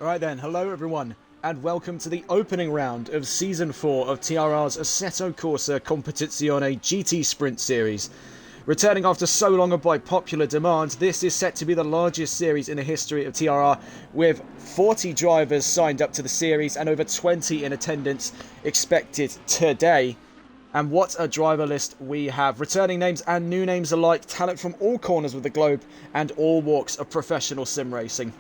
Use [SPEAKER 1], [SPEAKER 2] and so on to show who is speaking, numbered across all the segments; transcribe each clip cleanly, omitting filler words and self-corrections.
[SPEAKER 1] Alright then, hello everyone, and welcome to the opening round of Season 4 of TRR's Assetto Corsa Competizione GT Sprint Series. Returning after so long and by popular demand, this is set to be the largest series in the history of TRR, with 40 drivers signed up to the series and over 20 in attendance expected today. And what a driver list we have. Returning names and new names alike, talent from all corners of the globe and all walks of professional sim racing.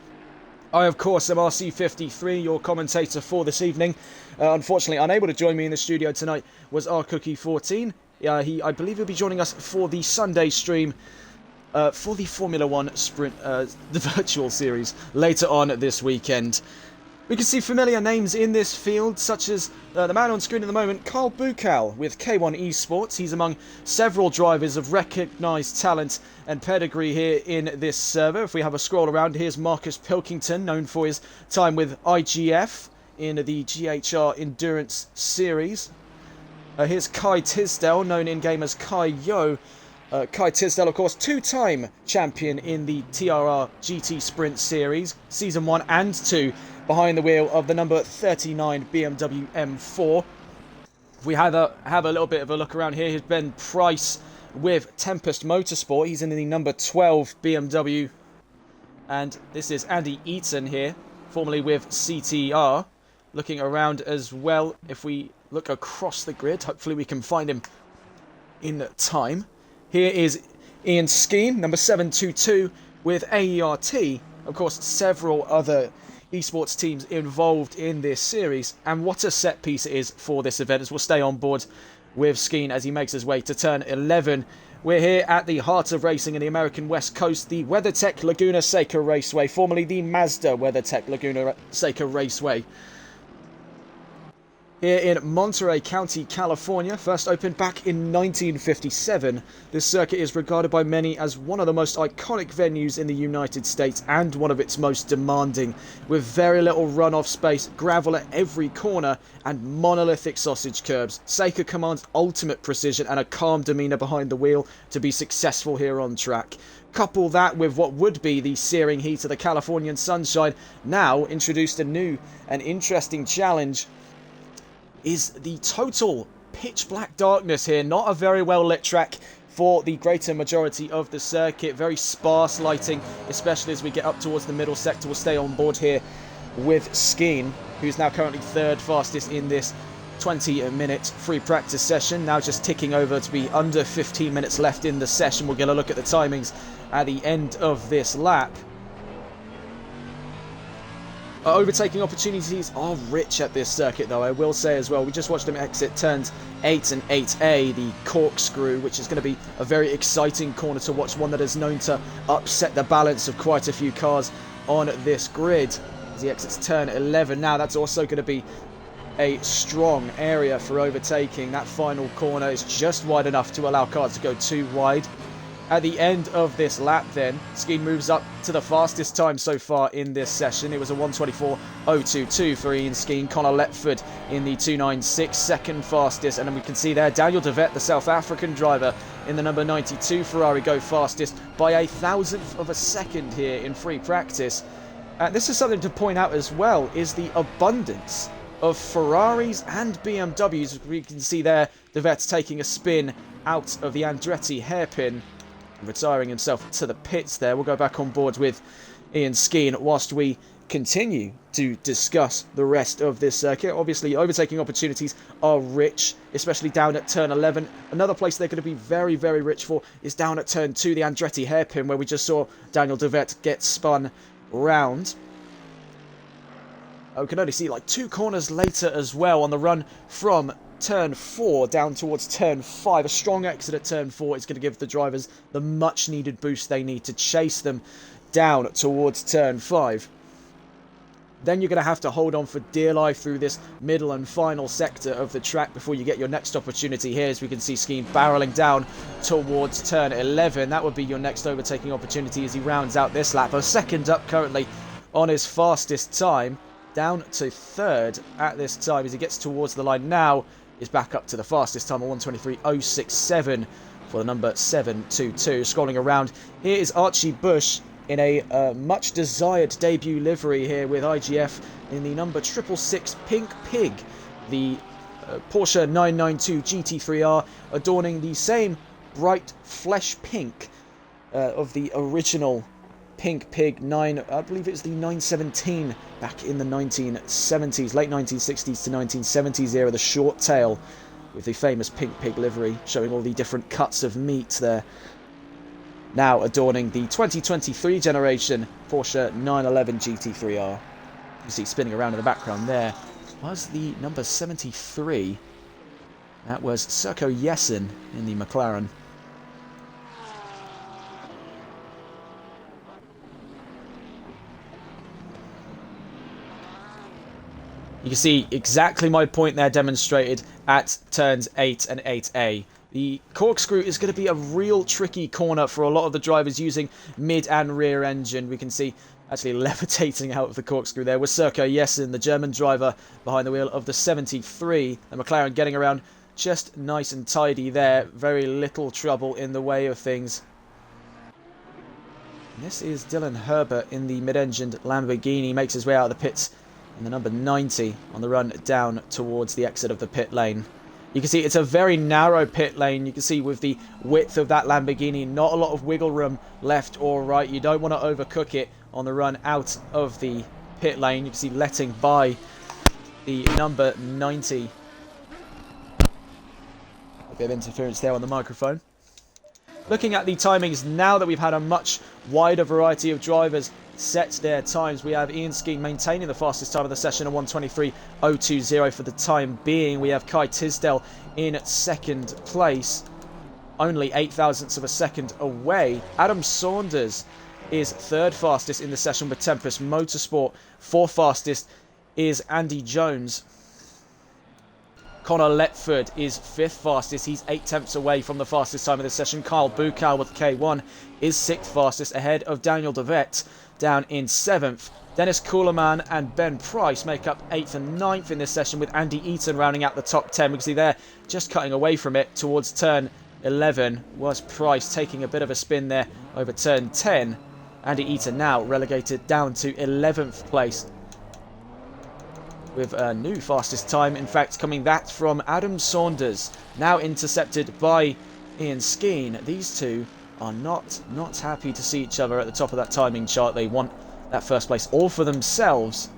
[SPEAKER 1] I, of course, am RC53, your commentator for this evening. Unfortunately, unable to join me in the studio tonight was rCookie14. I believe he'll be joining us for the Sunday stream for the Formula 1 Sprint, the virtual series, later on this weekend. We can see familiar names in this field, such as the man on screen at the moment, Carl Buchal with K1 Esports. He's among several drivers of recognised talent and pedigree here in this server. If we have a scroll around, here's Marcus Pilkington, known for his time with IGF in the GHR Endurance Series. Here's Kai Tisdale, known in-game as Kai Yo. Kai Tisdale, of course, two-time champion in the TRR GT Sprint Series, Season 1 and 2, behind the wheel of the number 39 BMW M4. If we have a little bit of a look around here, here's Ben Price with Tempest Motorsport. He's in the number 12 BMW. And this is Andy Eaton here, formerly with CTR. Looking around as well, if we look across the grid, hopefully we can find him in time. Here is Ian Skeen, number 722, with AERT. Of course, several other esports teams involved in this series. And what a set piece it is for this event, as we'll stay on board with Skeen as he makes his way to turn 11. We're here at the heart of racing in the American West Coast, the Weathertech Laguna Seca Raceway, formerly the Mazda Weathertech Laguna Seca Raceway. Here in Monterey County, California, first opened back in 1957, this circuit is regarded by many as one of the most iconic venues in the United States and one of its most demanding, with very little runoff space, gravel at every corner, and monolithic sausage curbs. Seca commands ultimate precision and a calm demeanour behind the wheel to be successful here on track. Couple that with what would be the searing heat of the Californian sunshine, now introduced a new and interesting challenge is the total pitch black darkness here. Not a very well lit track for the greater majority of the circuit. Very sparse lighting, especially as we get up towards the middle sector. We'll stay on board here with Skeen, who's now currently third fastest in this 20-minute free practice session. Now just ticking over to be under 15 minutes left in the session. We'll get a look at the timings at the end of this lap. Overtaking opportunities are rich at this circuit, though, I will say as well. We just watched him exit turns 8 and 8A, the corkscrew, which is going to be a very exciting corner to watch, one that is known to upset the balance of quite a few cars on this grid. As he exits turn 11 now, that's also going to be a strong area for overtaking. That final corner is just wide enough to allow cars to go too wide. At the end of this lap then, Skeen moves up to the fastest time so far in this session. It was a 1:24.022 for Ian Skeen. Connor Letford in the 2:96, second fastest. And then we can see there Daniel De Vet, the South African driver, in the number 92 Ferrari, go fastest by a thousandth of a second here in free practice. This is something to point out as well, is the abundance of Ferraris and BMWs. We can see there De Vet taking a spin out of the Andretti hairpin, retiring himself to the pits there. We'll go back on board with Ian Skeen whilst we continue to discuss the rest of this circuit. Obviously, overtaking opportunities are rich, especially down at turn 11. Another place they're going to be very, very rich for is down at turn 2, the Andretti hairpin, where we just saw Daniel De Vet get spun round. We can only see like 2 corners later as well on the run from turn 4 down towards turn 5. A strong exit at turn 4 is going to give the drivers the much needed boost they need to chase them down towards turn 5. Then you're going to have to hold on for dear life through this middle and final sector of the track before you get your next opportunity here, as we can see Skeen barreling down towards turn 11. That would be your next overtaking opportunity as he rounds out this lap. A second up currently on his fastest time, down to third at this time as he gets towards the line now. Is back up to the fastest time of 1:23.067 for the number 722. Scrolling around, here is Archie Bush in a much desired debut livery here with IGF in the number 666 Pink Pig, the Porsche 992 GT3R, adorning the same bright flesh pink of the original Pink Pig 9, I believe it was the 917 back in the 1970s, late 1960s to 1970s era, the short tail with the famous Pink Pig livery, showing all the different cuts of meat there. Now adorning the 2023 generation Porsche 911 GT3R. You see spinning around in the background there was the number 73. That was Serco Jessen in the McLaren. You can see exactly my point there demonstrated at turns 8 and 8A. The corkscrew is going to be a real tricky corner for a lot of the drivers using mid and rear engine. We can see actually levitating out of the corkscrew there was Serco Jessen, the German driver behind the wheel of the 73. The McLaren getting around just nice and tidy there. Very little trouble in the way of things. And this is Dylan Herbert in the mid-engined Lamborghini. Makes his way out of the pits in the number 90 on the run down towards the exit of the pit lane. You can see it's a very narrow pit lane. You can see with the width of that Lamborghini, not a lot of wiggle room left or right. You don't want to overcook it on the run out of the pit lane. You can see letting by the number 90. A bit of interference there on the microphone. Looking at the timings now that we've had a much wider variety of drivers set their times, we have Ian Skeen maintaining the fastest time of the session at 1:23.020 for the time being. We have Kai Tisdale in second place, only 8 thousandths of a second away. Adam Saunders is third fastest in the session with Tempest Motorsport. Fourth fastest is Andy Jones. Connor Letford is fifth fastest. He's 8 tenths away from the fastest time of the session. Kyle Buchau with K1 is sixth fastest, ahead of Daniel Devet down in seventh. Dennis Kuhleman and Ben Price make up 8th and 9th in this session, with Andy Eaton rounding out the top 10. We can see there, just cutting away from it towards turn 11, was Price taking a bit of a spin there over turn 10. Andy Eaton now relegated down to 11th place, with a new fastest time, in fact, coming that from Adam Saunders, now intercepted by Ian Skeen. These two are not happy to see each other at the top of that timing chart. They want that first place all for themselves,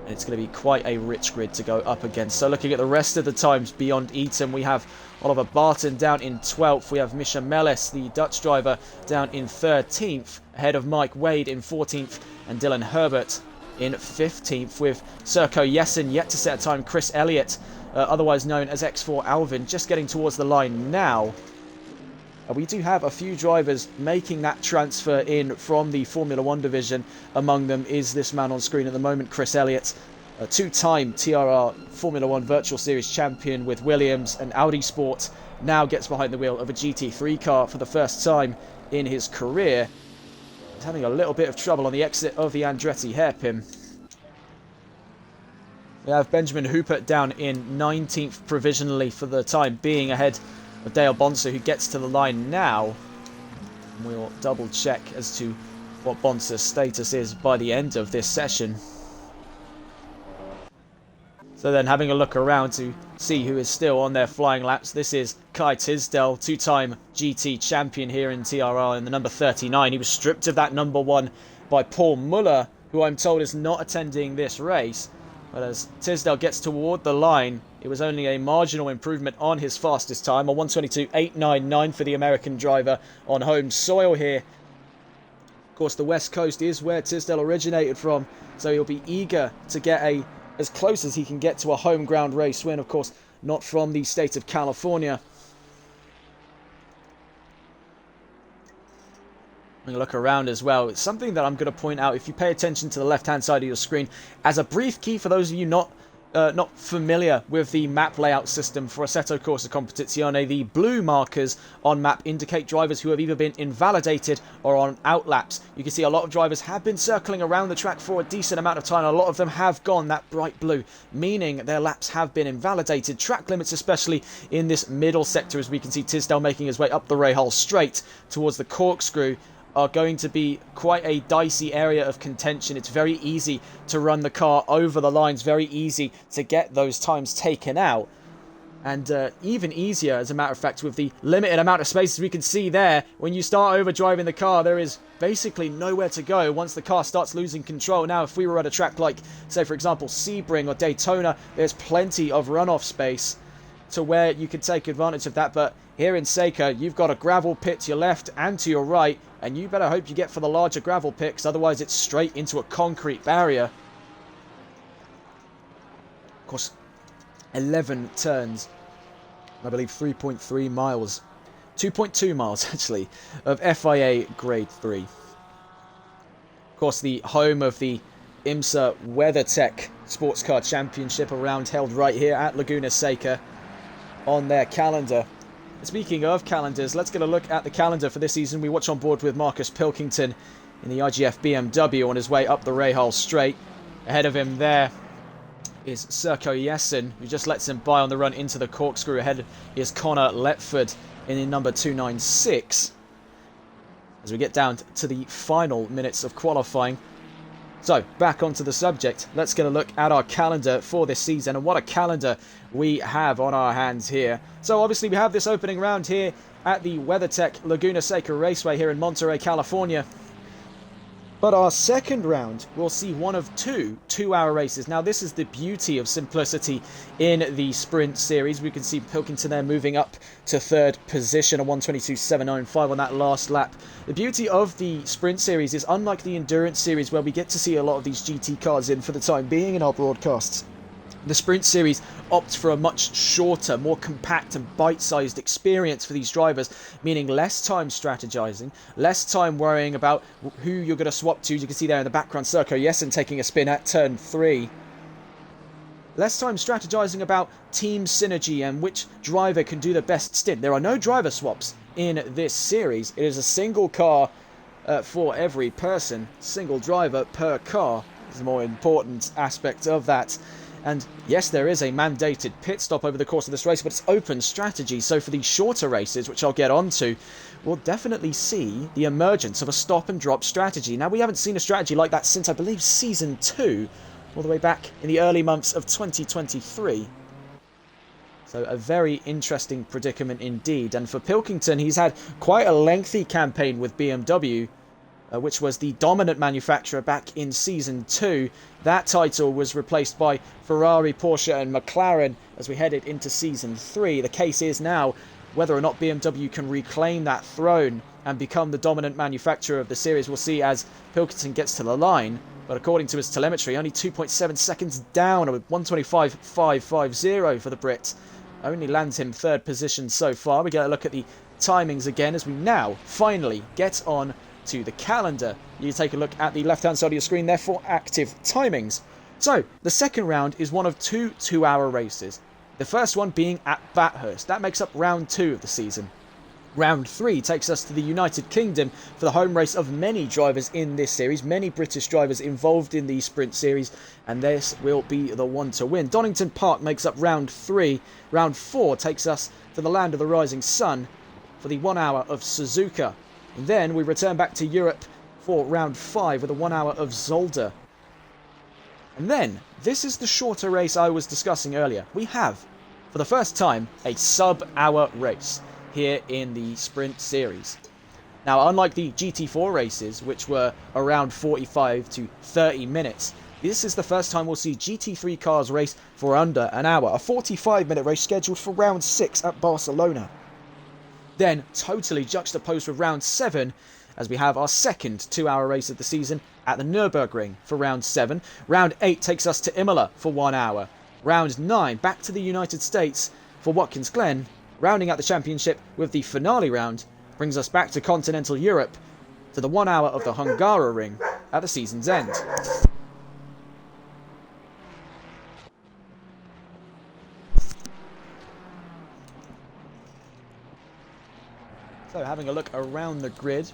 [SPEAKER 1] and it's going to be quite a rich grid to go up against. So looking at the rest of the times beyond Eaton, we have Oliver Barton down in 12th. We have Misha Meles, the Dutch driver, down in 13th, ahead of Mike Wade in 14th, and Dylan Herbert in 15th, with Serco Jessen yet to set a time. Chris Elliott, otherwise known as X4 Alvin, just getting towards the line now. We do have a few drivers making that transfer in from the Formula 1 division. Among them is this man on screen at the moment, Chris Elliott, a two-time TRR Formula 1 Virtual Series champion with Williams and Audi Sport, now gets behind the wheel of a GT3 car for the first time in his career. He's having a little bit of trouble on the exit of the Andretti hairpin. We have Benjamin Hooper down in 19th provisionally for the time being, ahead of Dale Bonser, who gets to the line now. And we'll double check as to what Bonser's status is by the end of this session. So then, having a look around to see who is still on their flying laps, this is Kai Tisdale, two-time GT champion here in TRR in the number 39. He was stripped of that number 1 by Paul Muller, who I'm told is not attending this race. But as Tisdale gets toward the line, it was only a marginal improvement on his fastest time, a 1:22.899 for the American driver on home soil here. Of course, the West Coast is where Tisdale originated from, so he'll be eager to get as close as he can get to a home ground race win. Of course, not from the state of California. When you look around as well, it's something that I'm going to point out if you pay attention to the left-hand side of your screen. As a brief key for those of you not familiar with the map layout system for Assetto Corsa Competizione, the blue markers on map indicate drivers who have either been invalidated or on outlaps. You can see a lot of drivers have been circling around the track for a decent amount of time. A lot of them have gone that bright blue, meaning their laps have been invalidated. Track limits, especially in this middle sector, as we can see Tisdale making his way up the Rahal straight towards the corkscrew, are going to be quite a dicey area of contention. It's very easy to run the car over the lines, very easy to get those times taken out. And even easier, as a matter of fact, with the limited amount of spaces we can see there. When you start overdriving the car, there is basically nowhere to go once the car starts losing control. Now, if we were at a track like, say, for example, Sebring or Daytona, there's plenty of runoff space to where you can take advantage of that. But here in Seca, you've got a gravel pit to your left and to your right, and you better hope you get for the larger gravel pit, because otherwise it's straight into a concrete barrier. Of course, 11 turns, I believe 3.3 miles, 2.2 miles actually, of FIA Grade 3. Of course, the home of the IMSA Weathertech Sports Car Championship, a round held right here at Laguna Seca on their calendar. Speaking of calendars, let's get a look at the calendar for this season. We watch on board with Marcus Pilkington in the IGF BMW on his way up the Rahal Straight. Ahead of him there is Serco Jessen, who just lets him by on the run into the corkscrew. Ahead is Connor Letford in number 296. As we get down to the final minutes of qualifying. So, back onto the subject. Let's get a look at our calendar for this season, and what a calendar we have on our hands here. So, obviously, we have this opening round here at the WeatherTech Laguna Seca Raceway here in Monterey, California. But our second round, we'll see one of two-hour races. Now, this is the beauty of simplicity in the sprint series. We can see Pilkington there moving up to third position, a 1:22.795 on that last lap. The beauty of the sprint series is, unlike the endurance series, where we get to see a lot of these GT cars in for the time being in our broadcasts, the sprint series opts for a much shorter, more compact and bite-sized experience for these drivers, meaning less time strategizing, less time worrying about who you're going to swap to. You can see there in the background Serco Jessen taking a spin at turn 3. Less time strategizing about team synergy and which driver can do the best stint. There are no driver swaps in this series. It is a single car for every person, single driver per car. Is the more important aspect of that. And yes, there is a mandated pit stop over the course of this race, but it's open strategy. So for these shorter races, which I'll get onto, we'll definitely see the emergence of a stop and drop strategy. Now, we haven't seen a strategy like that since, I believe, Season 2, all the way back in the early months of 2023. So a very interesting predicament indeed. And for Pilkington, he's had quite a lengthy campaign with BMW, which was the dominant manufacturer back in Season 2. That title was replaced by Ferrari, Porsche and McLaren as we headed into Season 3. The case is now whether or not BMW can reclaim that throne and become the dominant manufacturer of the series. We'll see as Pilkington gets to the line, but according to his telemetry, only 2.7 seconds down, with 1:25.550 for the Brit. Only lands him third position so far. We get a look at the timings again as we now finally get on to the calendar. You take a look at the left-hand side of your screen there for active timings. So, the second round is one of two-hour races. The first one being at Bathurst. That makes up round 2 of the season. Round 3 takes us to the United Kingdom for the home race of many drivers in this series, many British drivers involved in the sprint series, and this will be the one to win. Donington Park makes up round 3. Round 4 takes us to the land of the rising sun for the 1 hour of Suzuka. And then we return back to Europe for round 5 with a 1 hour of Zolder. And then, this is the shorter race I was discussing earlier. We have, for the first time, a sub-hour race here in the sprint series. Now, unlike the GT4 races, which were around 45 to 30 minutes, this is the first time we'll see GT3 cars race for under an hour. A 45-minute race scheduled for round 6 at Barcelona. Then, totally juxtaposed with round 7, as we have our second 2-hour race of the season at the Nürburgring for round 7. Round 8 takes us to Imola for 1 hour. Round 9 back to the United States for Watkins Glen. Rounding out the championship with the finale round brings us back to continental Europe to the 1 hour of the Hungaroring at the season's end. So having a look around the grid,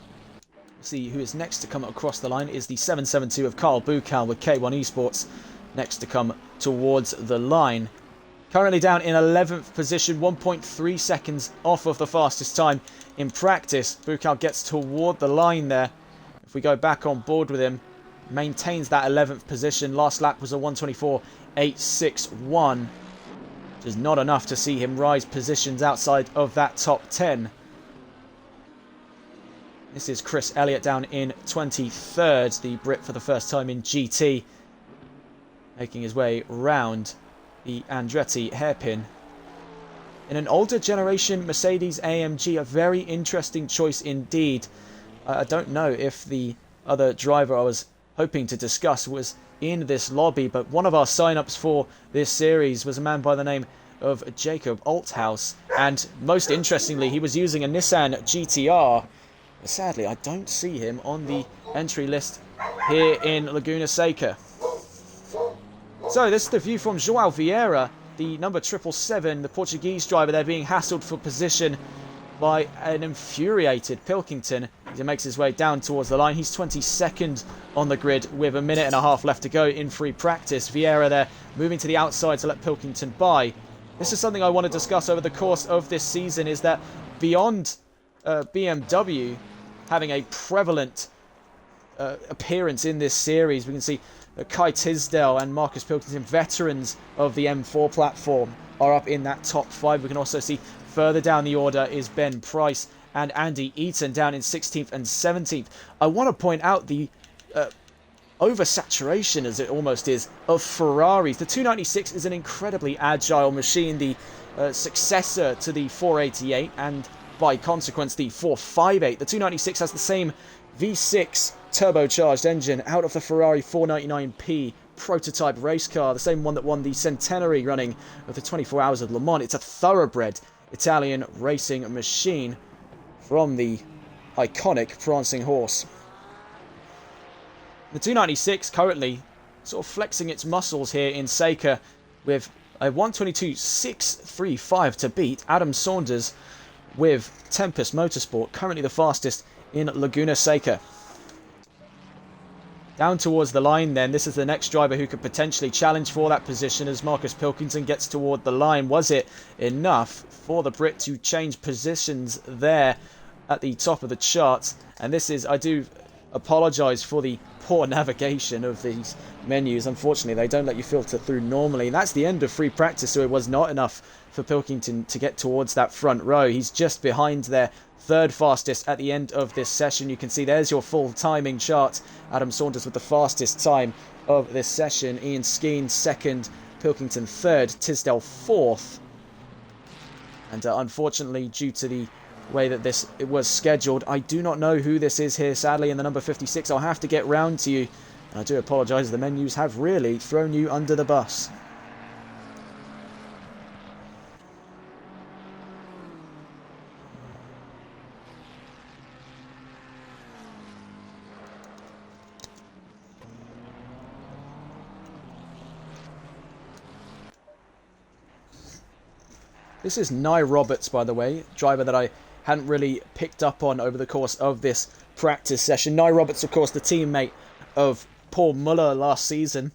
[SPEAKER 1] see who is next to come across the line is the 772 of Carl Bukal with K1 Esports next to come towards the line. Currently down in 11th position, 1.3 seconds off of the fastest time in practice. Buchal gets toward the line there. If we go back on board with him, maintains that 11th position. Last lap was a 1:24.861, which is not enough to see him rise positions outside of that top 10. This is Chris Elliott down in 23rd, the Brit for the first time in GT, making his way round the Andretti hairpin. In an older generation Mercedes AMG, a very interesting choice indeed. I don't know if the other driver I was hoping to discuss was in this lobby, but one of our sign-ups for this series was a man by the name of Jacob Althaus, and most interestingly, he was using a Nissan GTR. But sadly, I don't see him on the entry list here in Laguna Seca. So this is the view from João Vieira, the number 777, the Portuguese driver there, being hassled for position by an infuriated Pilkington as he makes his way down towards the line. He's 22nd on the grid with 1.5 minutes left to go in free practice. Vieira there moving to the outside to let Pilkington by. This is something I want to discuss over the course of this season, is that beyond BMW having a prevalent appearance in this series, we can see Kai Tisdale and Marcus Pilkington, veterans of the M4 platform, are up in that top 5. We can also see further down the order is Ben Price and Andy Eaton down in 16th and 17th. I want to point out the oversaturation, as it almost is, of Ferraris. The 296 is an incredibly agile machine, the successor to the 488 and by consequence the 458. The 296 has the same V6 turbocharged engine out of the Ferrari 499P prototype race car, the same one that won the centenary running of the 24 Hours of Le Mans. It's a thoroughbred Italian racing machine from the iconic prancing horse. The 296 currently sort of flexing its muscles here in Seca with a 1:22.635 to beat Adam Saunders with Tempest Motorsport, currently the fastest in Laguna Seca. Down towards the line then, this is the next driver who could potentially challenge for that position as Marcus Pilkington gets toward the line. Was it enough for the Brit to change positions there at the top of the charts? And this is, I do apologise for the poor navigation of these menus. Unfortunately, they don't let you filter through normally. And that's the end of free practice, so it was not enough for Pilkington to get towards that front row. He's just behind their third fastest at the end of this session. You can see there's your full timing chart. Adam Saunders with the fastest time of this session. Ian Skeen second, Pilkington third, Tisdale fourth. And unfortunately, due to the way that it was scheduled, I do not know who this is here, sadly, in the number 56. I'll have to get round to you. And I do apologise, the menus have really thrown you under the bus. This is Nye Roberts, by the way, driver that I hadn't really picked up on over the course of this practice session. Nye Roberts, of course, the teammate of Paul Muller last season,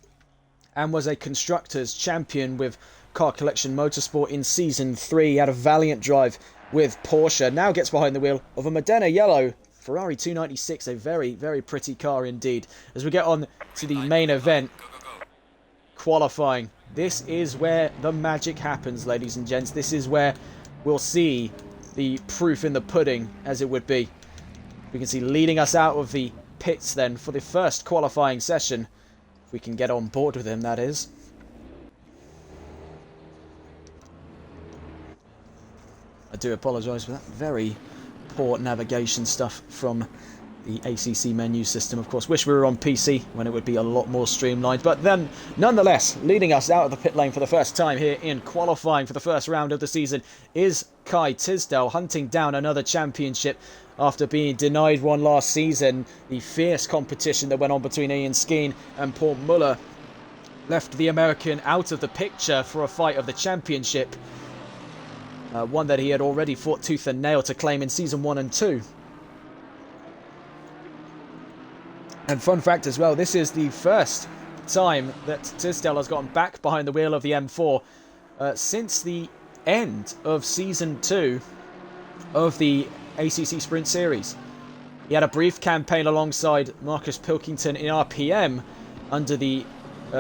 [SPEAKER 1] and was a Constructors' champion with Car Collection Motorsport in Season 3. He had a valiant drive with Porsche. Now gets behind the wheel of a Modena Yellow Ferrari 296, a very, very pretty car indeed. As we get on to the main event, qualifying. This is where the magic happens, ladies and gents. This is where we'll see the proof in the pudding, as it would be. We can see leading us out of the pits then for the first qualifying session. If we can get on board with him, that is. I do apologise for that. Very poor navigation stuff from the ACC menu system, of course. Wish we were on PC when it would be a lot more streamlined. But then, nonetheless, leading us out of the pit lane for the first time here in qualifying for the first round of the season is Kai Tisdale, hunting down another championship after being denied one last season. The fierce competition that went on between Ian Skeen and Paul Muller left the American out of the picture for a fight of the championship. One that he had already fought tooth and nail to claim in Season 1 and 2. And fun fact as well, this is the first time that Tisdale has gotten back behind the wheel of the M4 since the end of Season 2 of the ACC Sprint Series. He had a brief campaign alongside Marcus Pilkington in RPM under the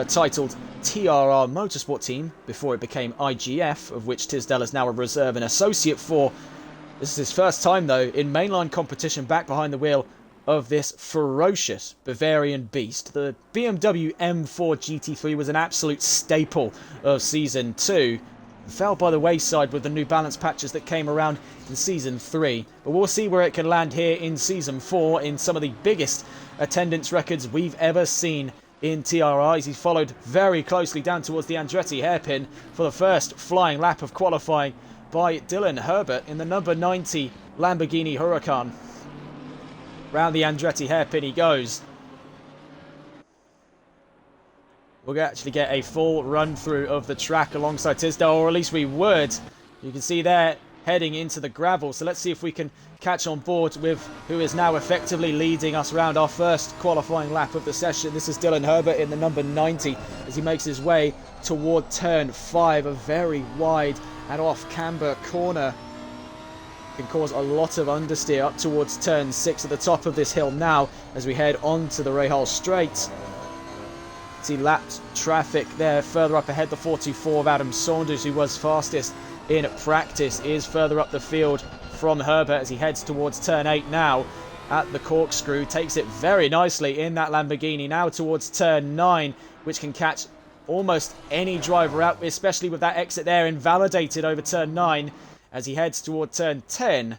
[SPEAKER 1] titled TRR Motorsport team before it became IGF, of which Tisdale is now a reserve and associate for. This is his first time, though, in mainline competition back behind the wheel of this ferocious Bavarian beast. The BMW M4 GT3 was an absolute staple of Season 2. Fell by the wayside with the New Balance patches that came around in Season 3. But we'll see where it can land here in Season 4 in some of the biggest attendance records we've ever seen in TRR. He's followed very closely down towards the Andretti hairpin for the first flying lap of qualifying by Dylan Herbert in the number 90 Lamborghini Huracan. Round the Andretti hairpin he goes. We'll actually get a full run through of the track alongside Tisdale, or at least we would. You can see there heading into the gravel. So let's see if we can catch on board with who is now effectively leading us around our first qualifying lap of the session. This is Dylan Herbert in the number 90 as he makes his way toward turn 5, a very wide and off camber corner. Can cause a lot of understeer up towards turn 6 at the top of this hill now as we head onto the Rahal Straight. See lapped traffic there further up ahead. The 424 of Adam Saunders, who was fastest in practice, is further up the field from Herbert as he heads towards turn 8 now at the corkscrew. Takes it very nicely in that Lamborghini now towards turn 9, which can catch almost any driver out, especially with that exit there invalidated over turn 9 as he heads toward turn 10.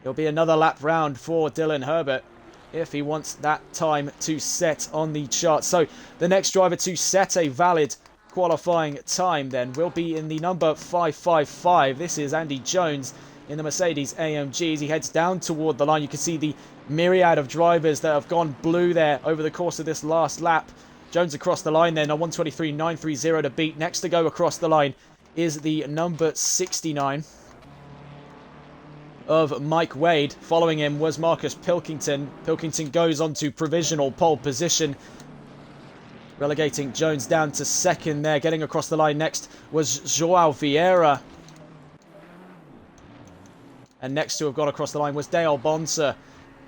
[SPEAKER 1] It'll be another lap round for Dylan Herbert if he wants that time to set on the chart. So the next driver to set a valid qualifying time then will be in the number 555. This is Andy Jones in the Mercedes AMG. As he heads down toward the line, you can see the myriad of drivers that have gone blue there over the course of this last lap. Jones across the line then, a 123.930 to beat. Next to go across the line is the number 69 of Mike Wade. Following him was Marcus Pilkington. Pilkington goes on to provisional pole position, relegating Jones down to second there. Getting across the line next was Joao Vieira. And next to have got across the line was Dale Bonser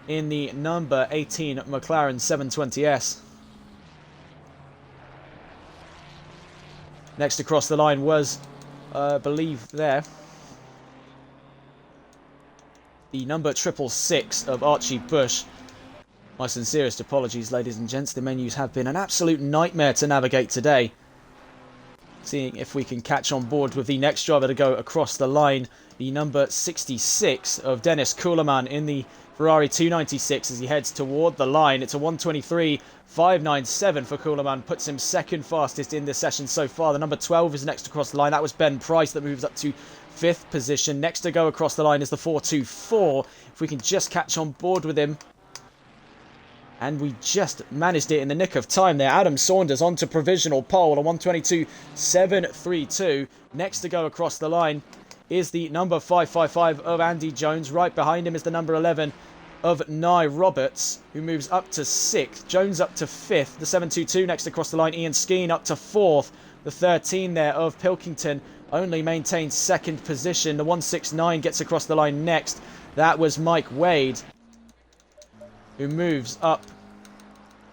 [SPEAKER 1] in the number 18 McLaren 720S. Next across the line was, I believe there, the number 666 of Archie Bush. My sincerest apologies, ladies and gents. The menus have been an absolute nightmare to navigate today. Seeing if we can catch on board with the next driver to go across the line, the number 66 of Dennis Kuhleman in the Ferrari 296 as he heads toward the line. It's a 123.597 for Kuhleman, puts him second fastest in this session so far. The number 12 is next across the line. That was Ben Price that moves up to 5th position. Next to go across the line is the 424. If we can just catch on board with him. And we just managed it in the nick of time there. Adam Saunders onto provisional pole, a 122.732. Next to go across the line is the number 555 of Andy Jones. Right behind him is the number 11 of Nye Roberts, who moves up to 6th. Jones up to 5th. The 722 next across the line. Ian Skeen up to 4th. The 13 there of Pilkington only maintains 2nd position. The 169 gets across the line next. That was Mike Wade, who moves up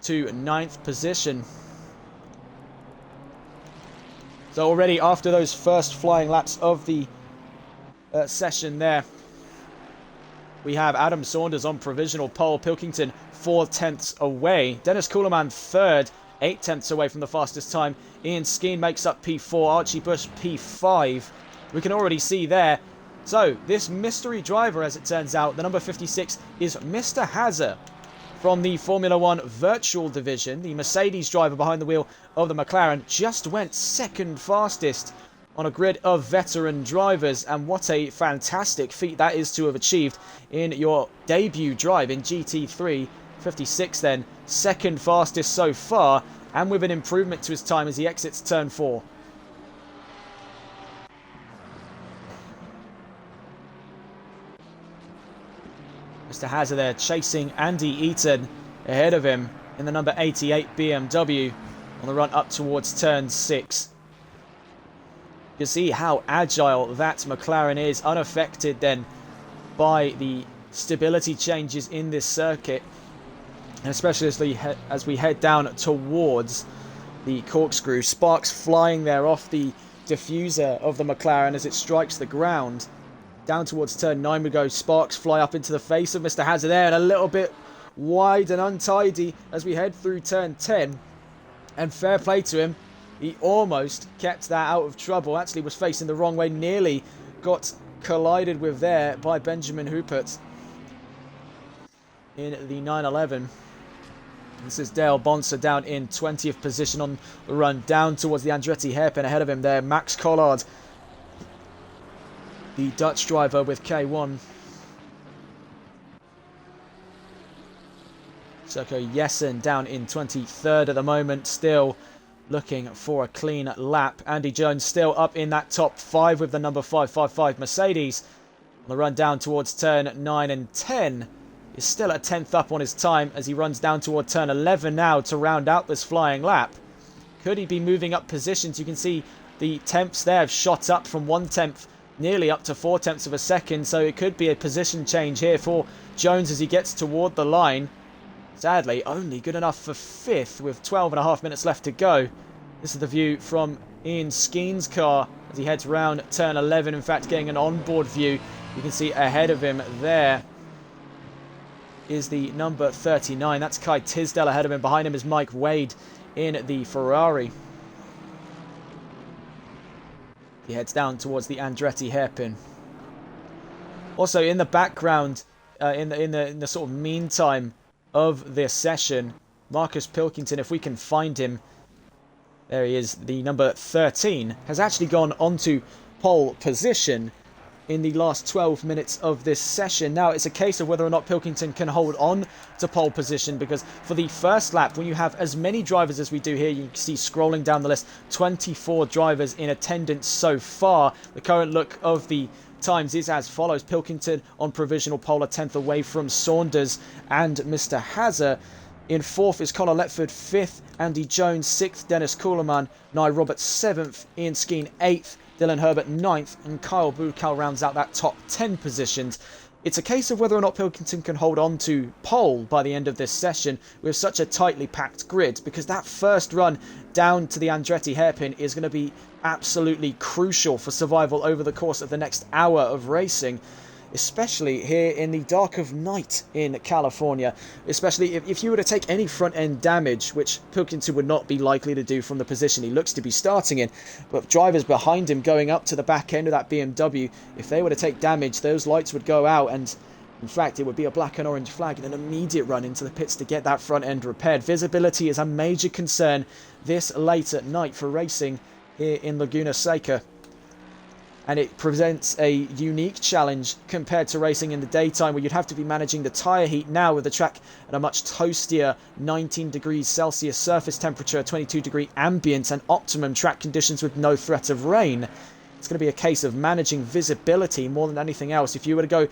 [SPEAKER 1] to 9th position. So already after those first flying laps of the session there, we have Adam Saunders on provisional pole. Pilkington 4/10 away. Dennis Kuhleman 3rd, 8/10 away from the fastest time. Ian Skeen makes up P4. Archie Bush P5. We can already see there. So this mystery driver, as it turns out, the number 56, is Mr. Hazard from the Formula One virtual division. The Mercedes driver behind the wheel of the McLaren just went second fastest on a grid of veteran drivers, and what a fantastic feat that is to have achieved in your debut drive in GT3. 56 then, second fastest so far, and with an improvement to his time as he exits turn 4. Mr. Hazard there chasing Andy Eaton ahead of him in the number 88 BMW on the run up towards turn 6. You see how agile that McLaren is, unaffected then by the stability changes in this circuit, and especially as we head down towards the corkscrew. Sparks flying there off the diffuser of the McLaren as it strikes the ground. Down towards turn 9 we go. Sparks fly up into the face of Mr. Hazard there, and a little bit wide and untidy as we head through turn 10. And fair play to him. He almost kept that out of trouble. Actually was facing the wrong way. Nearly got collided with there by Benjamin Hupert in the 911. This is Dale Bonser down in 20th position on the run. Down towards the Andretti hairpin. Ahead of him there, Max Collard, the Dutch driver with K1. Sergio Jessen down in 23rd at the moment, still looking for a clean lap. Andy Jones still up in that top 5 with the number 555 Mercedes. On the run down towards turn 9 and 10. Is still a 10th up on his time as he runs down toward turn 11 now to round out this flying lap. Could he be moving up positions? You can see the temps there have shot up from 1/10 nearly up to 4/10 of a second, so it could be a position change here for Jones as he gets toward the line. Sadly, only good enough for 5th with 12.5 minutes left to go. This is the view from Ian Skeen's car as he heads round turn 11. In fact, getting an onboard view. You can see ahead of him there is the number 39. That's Kai Tisdale ahead of him. Behind him is Mike Wade in the Ferrari. He heads down towards the Andretti hairpin. Also in the background, in the sort of meantime of this session, Marcus Pilkington, if we can find him, there he is, the number 13, has actually gone onto pole position in the last 12 minutes of this session. Now, it's a case of whether or not Pilkington can hold on to pole position, because for the first lap, when you have as many drivers as we do here, you can see scrolling down the list, 24 drivers in attendance so far. The current look of the times is as follows. Pilkington on provisional pole, a 10th away from Saunders and Mr. Hazard. In 4th is Conor Letford, 5th Andy Jones, 6th Dennis Kuhleman, Nye Roberts 7th, Ian Skeen 8th, Dylan Herbert 9th, and Kyle Buchal rounds out that top 10 positions. It's a case of whether or not Pilkington can hold on to pole by the end of this session with such a tightly packed grid, because that first run down to the Andretti hairpin is going to be absolutely crucial for survival over the course of the next hour of racing, especially here in the dark of night in California, especially if you were to take any front end damage, which Pilkington would not be likely to do from the position he looks to be starting in, but drivers behind him going up to the back end of that BMW, if they were to take damage, those lights would go out, and in fact it would be a black and orange flag and an immediate run into the pits to get that front end repaired. Visibility is a major concern this late at night for racing here in Laguna Seca, and it presents a unique challenge compared to racing in the daytime, where you'd have to be managing the tyre heat now with the track at a much toastier 19 degrees Celsius surface temperature, 22 degree ambient, and optimum track conditions with no threat of rain. It's going to be a case of managing visibility more than anything else. If you were to go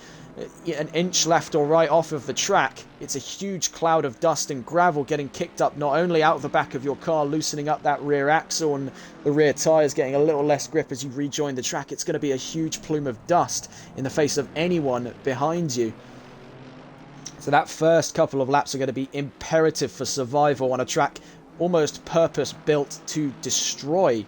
[SPEAKER 1] an inch left or right off of the track, it's a huge cloud of dust and gravel getting kicked up not only out of the back of your car, loosening up that rear axle and the rear tyres getting a little less grip as you rejoin the track. It's going to be a huge plume of dust in the face of anyone behind you. So that first couple of laps are going to be imperative for survival on a track almost purpose-built to destroy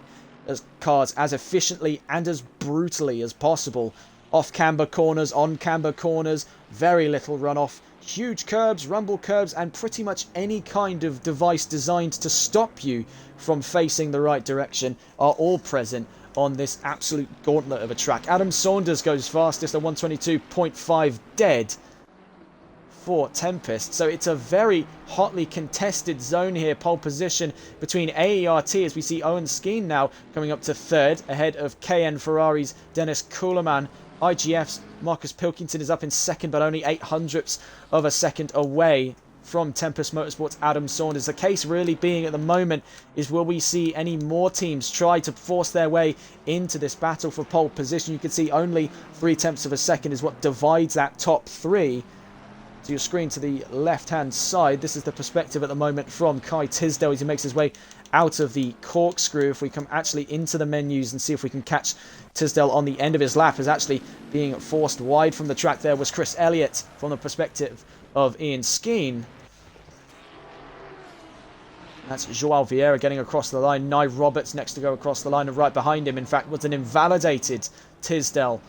[SPEAKER 1] cars as efficiently and as brutally as possible. Off-camber corners, on-camber corners, very little runoff, huge curbs, rumble curbs, and pretty much any kind of device designed to stop you from facing the right direction are all present on this absolute gauntlet of a track. Adam Saunders goes fastest at 122.5 dead for Tempest. So it's a very hotly contested zone here. Pole position between AERT, as we see Owen Skeen now coming up to 3rd ahead of KN Ferrari's Dennis Kuhleman. IGF's Marcus Pilkington is up in 2nd, but only 0.08 of a second away from Tempest Motorsports' Adam Saunders. The case really being at the moment is, will we see any more teams try to force their way into this battle for pole position? You can see only 0.3 of a second is what divides that top 3. to your screen to the left-hand side. This is the perspective at the moment from Kai Tisdale as he makes his way out of the corkscrew. If we come actually into the menus and see if we can catch Tisdale on the end of his lap, as actually being forced wide from the track there was Chris Elliott from the perspective of Ian Skeen. That's Joao Vieira getting across the line. Nye Roberts next to go across the line, and right behind him, in fact, was an invalidated Tisdale.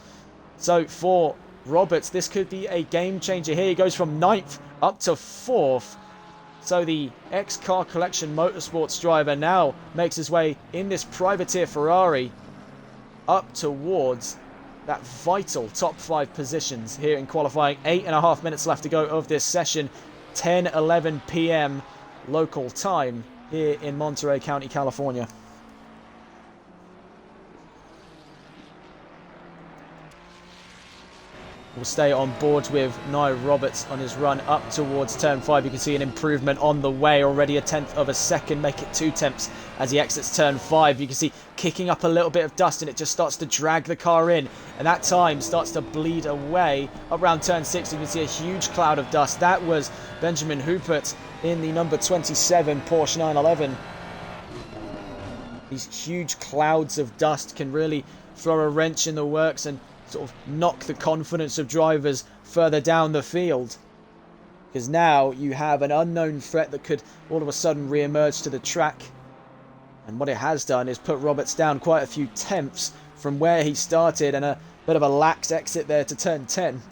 [SPEAKER 1] So for Roberts, this could be a game changer here. He goes from 9th up to 4th. So the ex-Car Collection Motorsports driver now makes his way in this privateer Ferrari up towards that vital top 5 positions here in qualifying. 8.5 minutes left to go of this session. 10:11 p.m. local time here in Monterey County, California. We'll stay on board with Nye Roberts on his run up towards turn 5. You can see an improvement on the way, already a 1/10 of a second, make it 2/10 as he exits turn 5. You can see kicking up a little bit of dust, and it just starts to drag the car in, and that time starts to bleed away. Around turn 6 you can see a huge cloud of dust. That was Benjamin Houpert in the number 27 Porsche 911. These huge clouds of dust can really throw a wrench in the works and sort of knock the confidence of drivers further down the field, because now you have an unknown threat that could all of a sudden re-emerge to the track. And what it has done is put Roberts down quite a few tenths from where he started, and a bit of a lax exit there to turn 10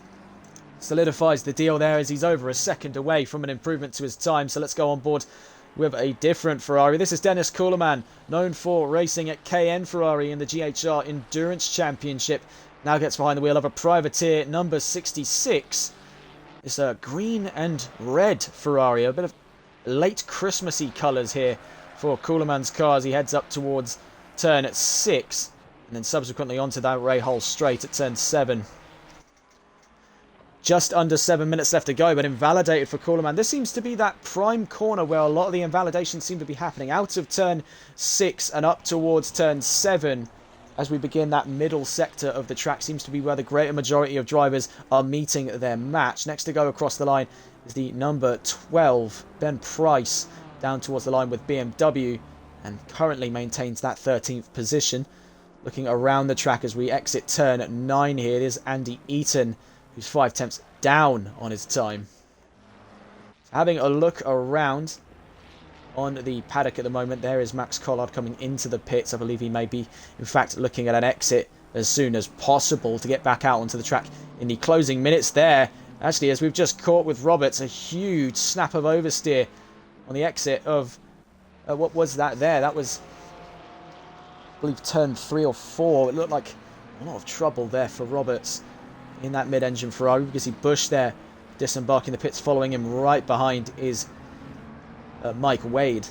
[SPEAKER 1] solidifies the deal there, as he's over a second away from an improvement to his time. So let's go on board with a different Ferrari. This is Dennis Kuhleman, known for racing at KN Ferrari in the GHR Endurance Championship. Now gets behind the wheel of a privateer number 66. It's a green and red Ferrari, a bit of late Christmassy colours here for Kuhleman's car as he heads up towards turn 6, and then subsequently onto that Rahal straight at turn 7. Just under 7 minutes left to go, but invalidated for Kuhleman. This seems to be that prime corner where a lot of the invalidations seem to be happening, out of turn 6 and up towards turn 7. As we begin that middle sector of the track, seems to be where the greater majority of drivers are meeting their match. Next to go across the line is the number 12, Ben Price, down towards the line with BMW, and currently maintains that 13th position. Looking around the track as we exit turn 9 here, it is Andy Eaton, who's 5/10 down on his time. Having a look around on the paddock at the moment, there is Max Collard coming into the pits. I believe he may be, in fact, looking at an exit as soon as possible to get back out onto the track in the closing minutes there. Actually, as we've just caught with Roberts, a huge snap of oversteer on the exit of... what was that there? That was, I believe, turn 3 or 4. It looked like a lot of trouble there for Roberts in that mid-engine Ferrari. You can see Bush there disembarking the pits. Following him right behind is Mike Wade.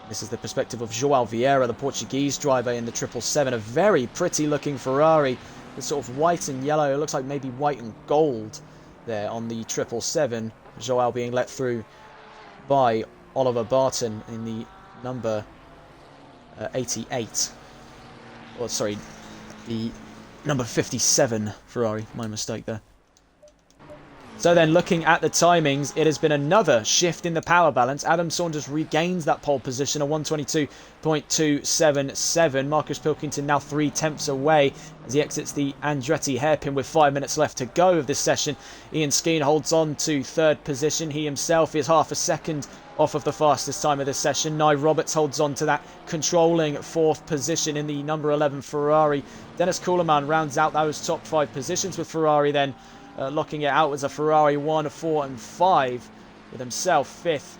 [SPEAKER 1] This is the perspective of Joao Vieira, the Portuguese driver in the 777. A very pretty looking Ferrari. It's sort of white and yellow. It looks like maybe white and gold there on the 777. Joao being let through by Oliver Barton in the number 88. Or sorry, the number 57 Ferrari. My mistake there. So then, looking at the timings, it has been another shift in the power balance. Adam Saunders regains that pole position, a 122.277. Marcus Pilkington now 3/10 away as he exits the Andretti hairpin with 5 minutes left to go of this session. Ian Skeen holds on to 3rd position. He himself is half a second off of the fastest time of this session. Nye Roberts holds on to that controlling 4th position in the number 11 Ferrari. Dennis Kuhleman rounds out those top 5 positions with Ferrari then. Locking it out as a Ferrari 1, 4 and 5 with himself 5th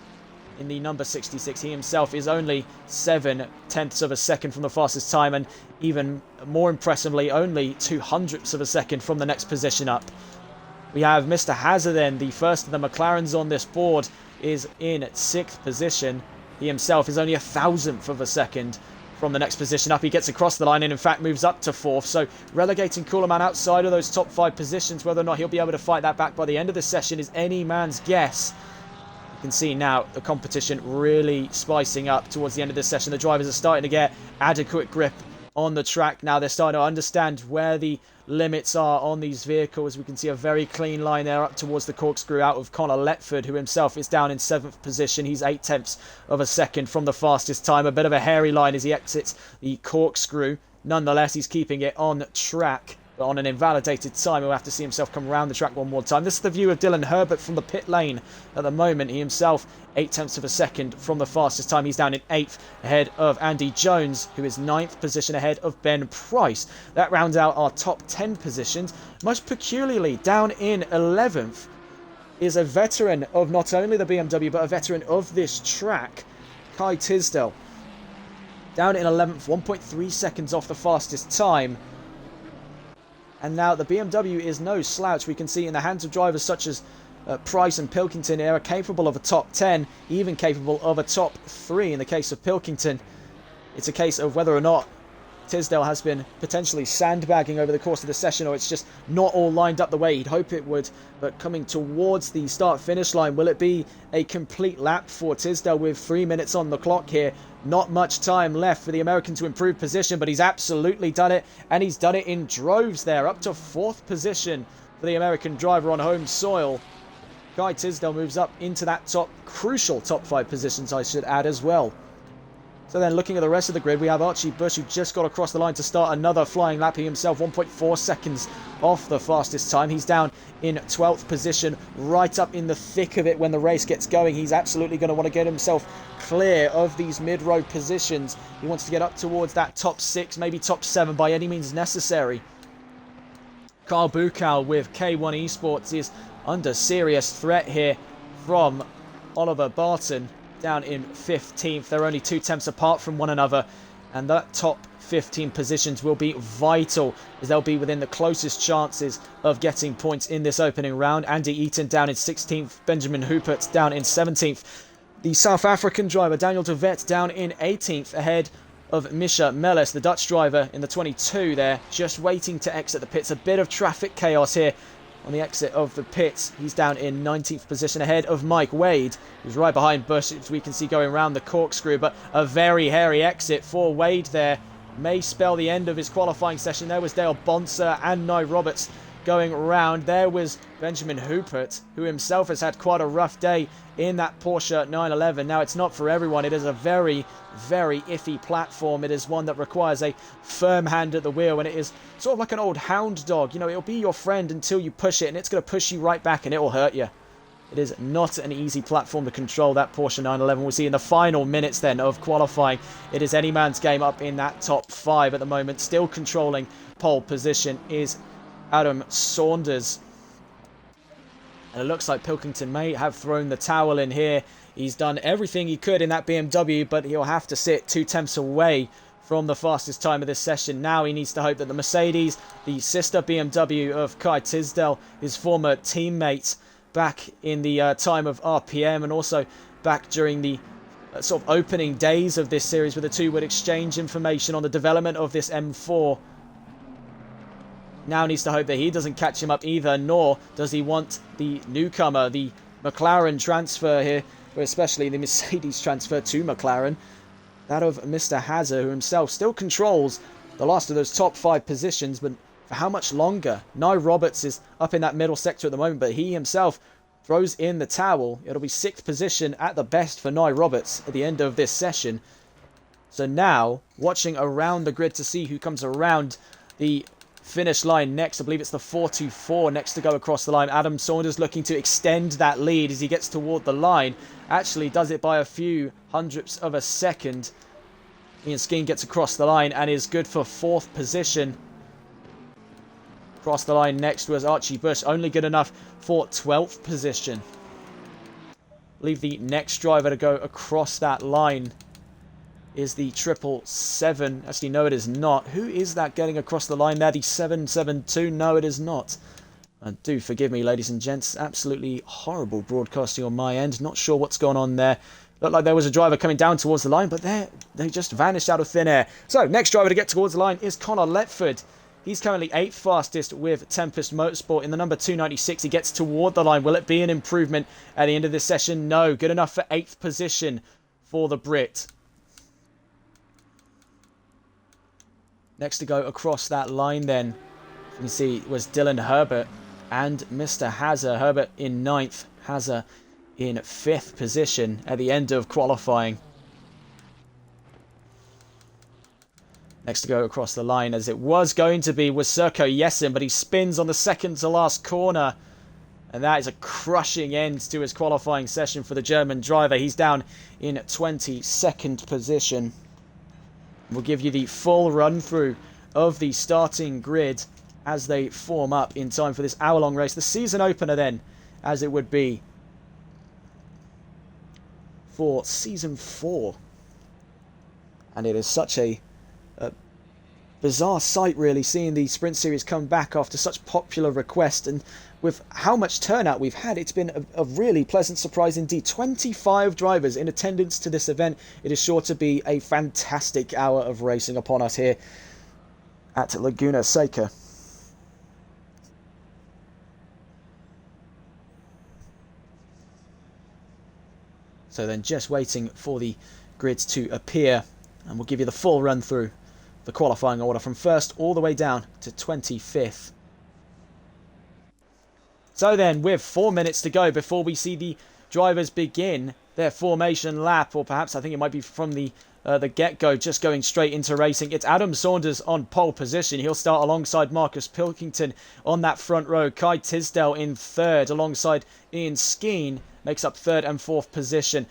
[SPEAKER 1] in the number 66. He himself is only 7/10 of a second from the fastest time, and even more impressively only 200ths of a second from the next position up. We have Mr. Hazard then, the first of the McLarens on this board, is in 6th position. He himself is only 1,000th of a second from the next position up. He gets across the line and in fact moves up to 4th, so relegating Kuhleman outside of those top 5 positions. Whether or not he'll be able to fight that back by the end of the session is any man's guess. You can see now the competition really spicing up towards the end of this session. The drivers are starting to get adequate grip on the track now. They're starting to understand where the limits are on these vehicles. We can see a very clean line there up towards the corkscrew out of Connor Letford, who himself is down in 7th position. He's 8/10 of a second from the fastest time. A bit of a hairy line as he exits the corkscrew. Nonetheless, he's keeping it on track. But on an invalidated time, he'll have to see himself come around the track one more time. This is the view of Dylan Herbert from the pit lane at the moment. He himself 8/10 of a second from the fastest time. He's down in 8th ahead of Andy Jones, who is 9th position ahead of Ben Price. That rounds out our top 10 positions. Most peculiarly, down in 11th is a veteran of not only the BMW, but a veteran of this track, Kai Tisdale. Down in 11th, 1.3 seconds off the fastest time. And now the BMW is no slouch. We can see in the hands of drivers such as Price and Pilkington, they are capable of a top 10, even capable of a top 3 in the case of Pilkington. It's a case of whether or not Tisdale has been potentially sandbagging over the course of the session, or it's just not all lined up the way he'd hope it would. But coming towards the start-finish line, will it be a complete lap for Tisdale with 3 minutes on the clock here? Not much time left for the American to improve position, but he's absolutely done it, and he's done it in droves there, up to 4th position for the American driver on home soil. Guy Tisdale moves up into that crucial top 5 positions, I should add as well. So then looking at the rest of the grid, we have Archie Bush, who just got across the line to start another flying lap. He himself 1.4 seconds off the fastest time. He's down in 12th position, right up in the thick of it when the race gets going. He's absolutely going to want to get himself clear of these mid-road positions. He wants to get up towards that top 6, maybe top 7 by any means necessary. Carl Buchow with K1 Esports is under serious threat here from Oliver Barton. Down in 15th. They're only 2 tenths apart from one another, and that top 15 positions will be vital as they'll be within the closest chances of getting points in this opening round. Andy Eaton down in 16th, Benjamin Hoopert down in 17th. The South African driver Daniel de Vet down in 18th ahead of Misha Melis, the Dutch driver in the 22 there, just waiting to exit the pits. A bit of traffic chaos here on the exit of the pits. He's down in 19th position ahead of Mike Wade, who's right behind Bush, as we can see going around the corkscrew. But a very hairy exit for Wade there. May spell the end of his qualifying session. There was Dale Bonser and Nye Roberts going around. There was Benjamin Hoopert, who himself has had quite a rough day in that Porsche 911. Now, it's not for everyone. It is a very, very iffy platform. It is one that requires a firm hand at the wheel, and it is sort of like an old hound dog. You know, it'll be your friend until you push it, and it's going to push you right back, and it will hurt you. It is not an easy platform to control, that Porsche 911. We'll see in the final minutes then of qualifying. It is any man's game up in that top 5 at the moment. Still controlling pole position is Adam Saunders. And it looks like Pilkington may have thrown the towel in here. He's done everything he could in that BMW, but he'll have to sit 2 tenths away from the fastest time of this session. Now he needs to hope that the Mercedes, the sister BMW of Kai Tisdale, his former teammate back in the time of RPM, and also back during the sort of opening days of this series, where the two would exchange information on the development of this M4. Now needs to hope that he doesn't catch him up either, nor does he want the newcomer, the McLaren transfer here, or especially the Mercedes transfer to McLaren. That of Mr. Hazard, who himself still controls the last of those top 5 positions, but for how much longer? Nye Roberts is up in that middle sector at the moment, but he himself throws in the towel. It'll be 6th position at the best for Nye Roberts at the end of this session. So now, watching around the grid to see who comes around the finish line next. I believe it's the 424 next to go across the line. Adam Saunders looking to extend that lead as he gets toward the line. Actually does it by a few hundredths of a second. Ian Skeen gets across the line and is good for 4th position. Across the line next was Archie Bush, only good enough for 12th position. I believe the next driver to go across that line is the 777. Actually, no, it is not. Who is that getting across the line there? The 772? No, it is not. Do forgive me, ladies and gents. Absolutely horrible broadcasting on my end. Not sure what's going on there. Looked like there was a driver coming down towards the line, but they just vanished out of thin air. So, next driver to get towards the line is Connor Letford. He's currently 8th fastest with Tempest Motorsport in the number 296. He gets toward the line. Will it be an improvement at the end of this session? No. Good enough for 8th position for the Brit. Next to go across that line then, you can see, was Dylan Herbert and Mr. Hazard. Herbert in 9th, Hazard in 5th position at the end of qualifying. Next to go across the line, as it was going to be, was Serco Yesin, but he spins on the second to last corner. And that is a crushing end to his qualifying session for the German driver. He's down in 22nd position. We'll give you the full run through of the starting grid as they form up in time for this hour-long race. The season opener then, as it would be for Season 4. And it is such a bizarre sight, really, seeing the Sprint Series come back after such popular request. And with how much turnout we've had, it's been a really pleasant surprise indeed. 25 drivers in attendance to this event. It is sure to be a fantastic hour of racing upon us here at Laguna Seca. So then just waiting for the grids to appear, and we'll give you the full run through the qualifying order from 1st all the way down to 25th. So then, with 4 minutes to go before we see the drivers begin their formation lap, or perhaps I think it might be from the get-go, just going straight into racing. It's Adam Saunders on pole position. He'll start alongside Marcus Pilkington on that front row. Kai Tisdale in 3rd alongside Ian Skeen, makes up 3rd and 4th position.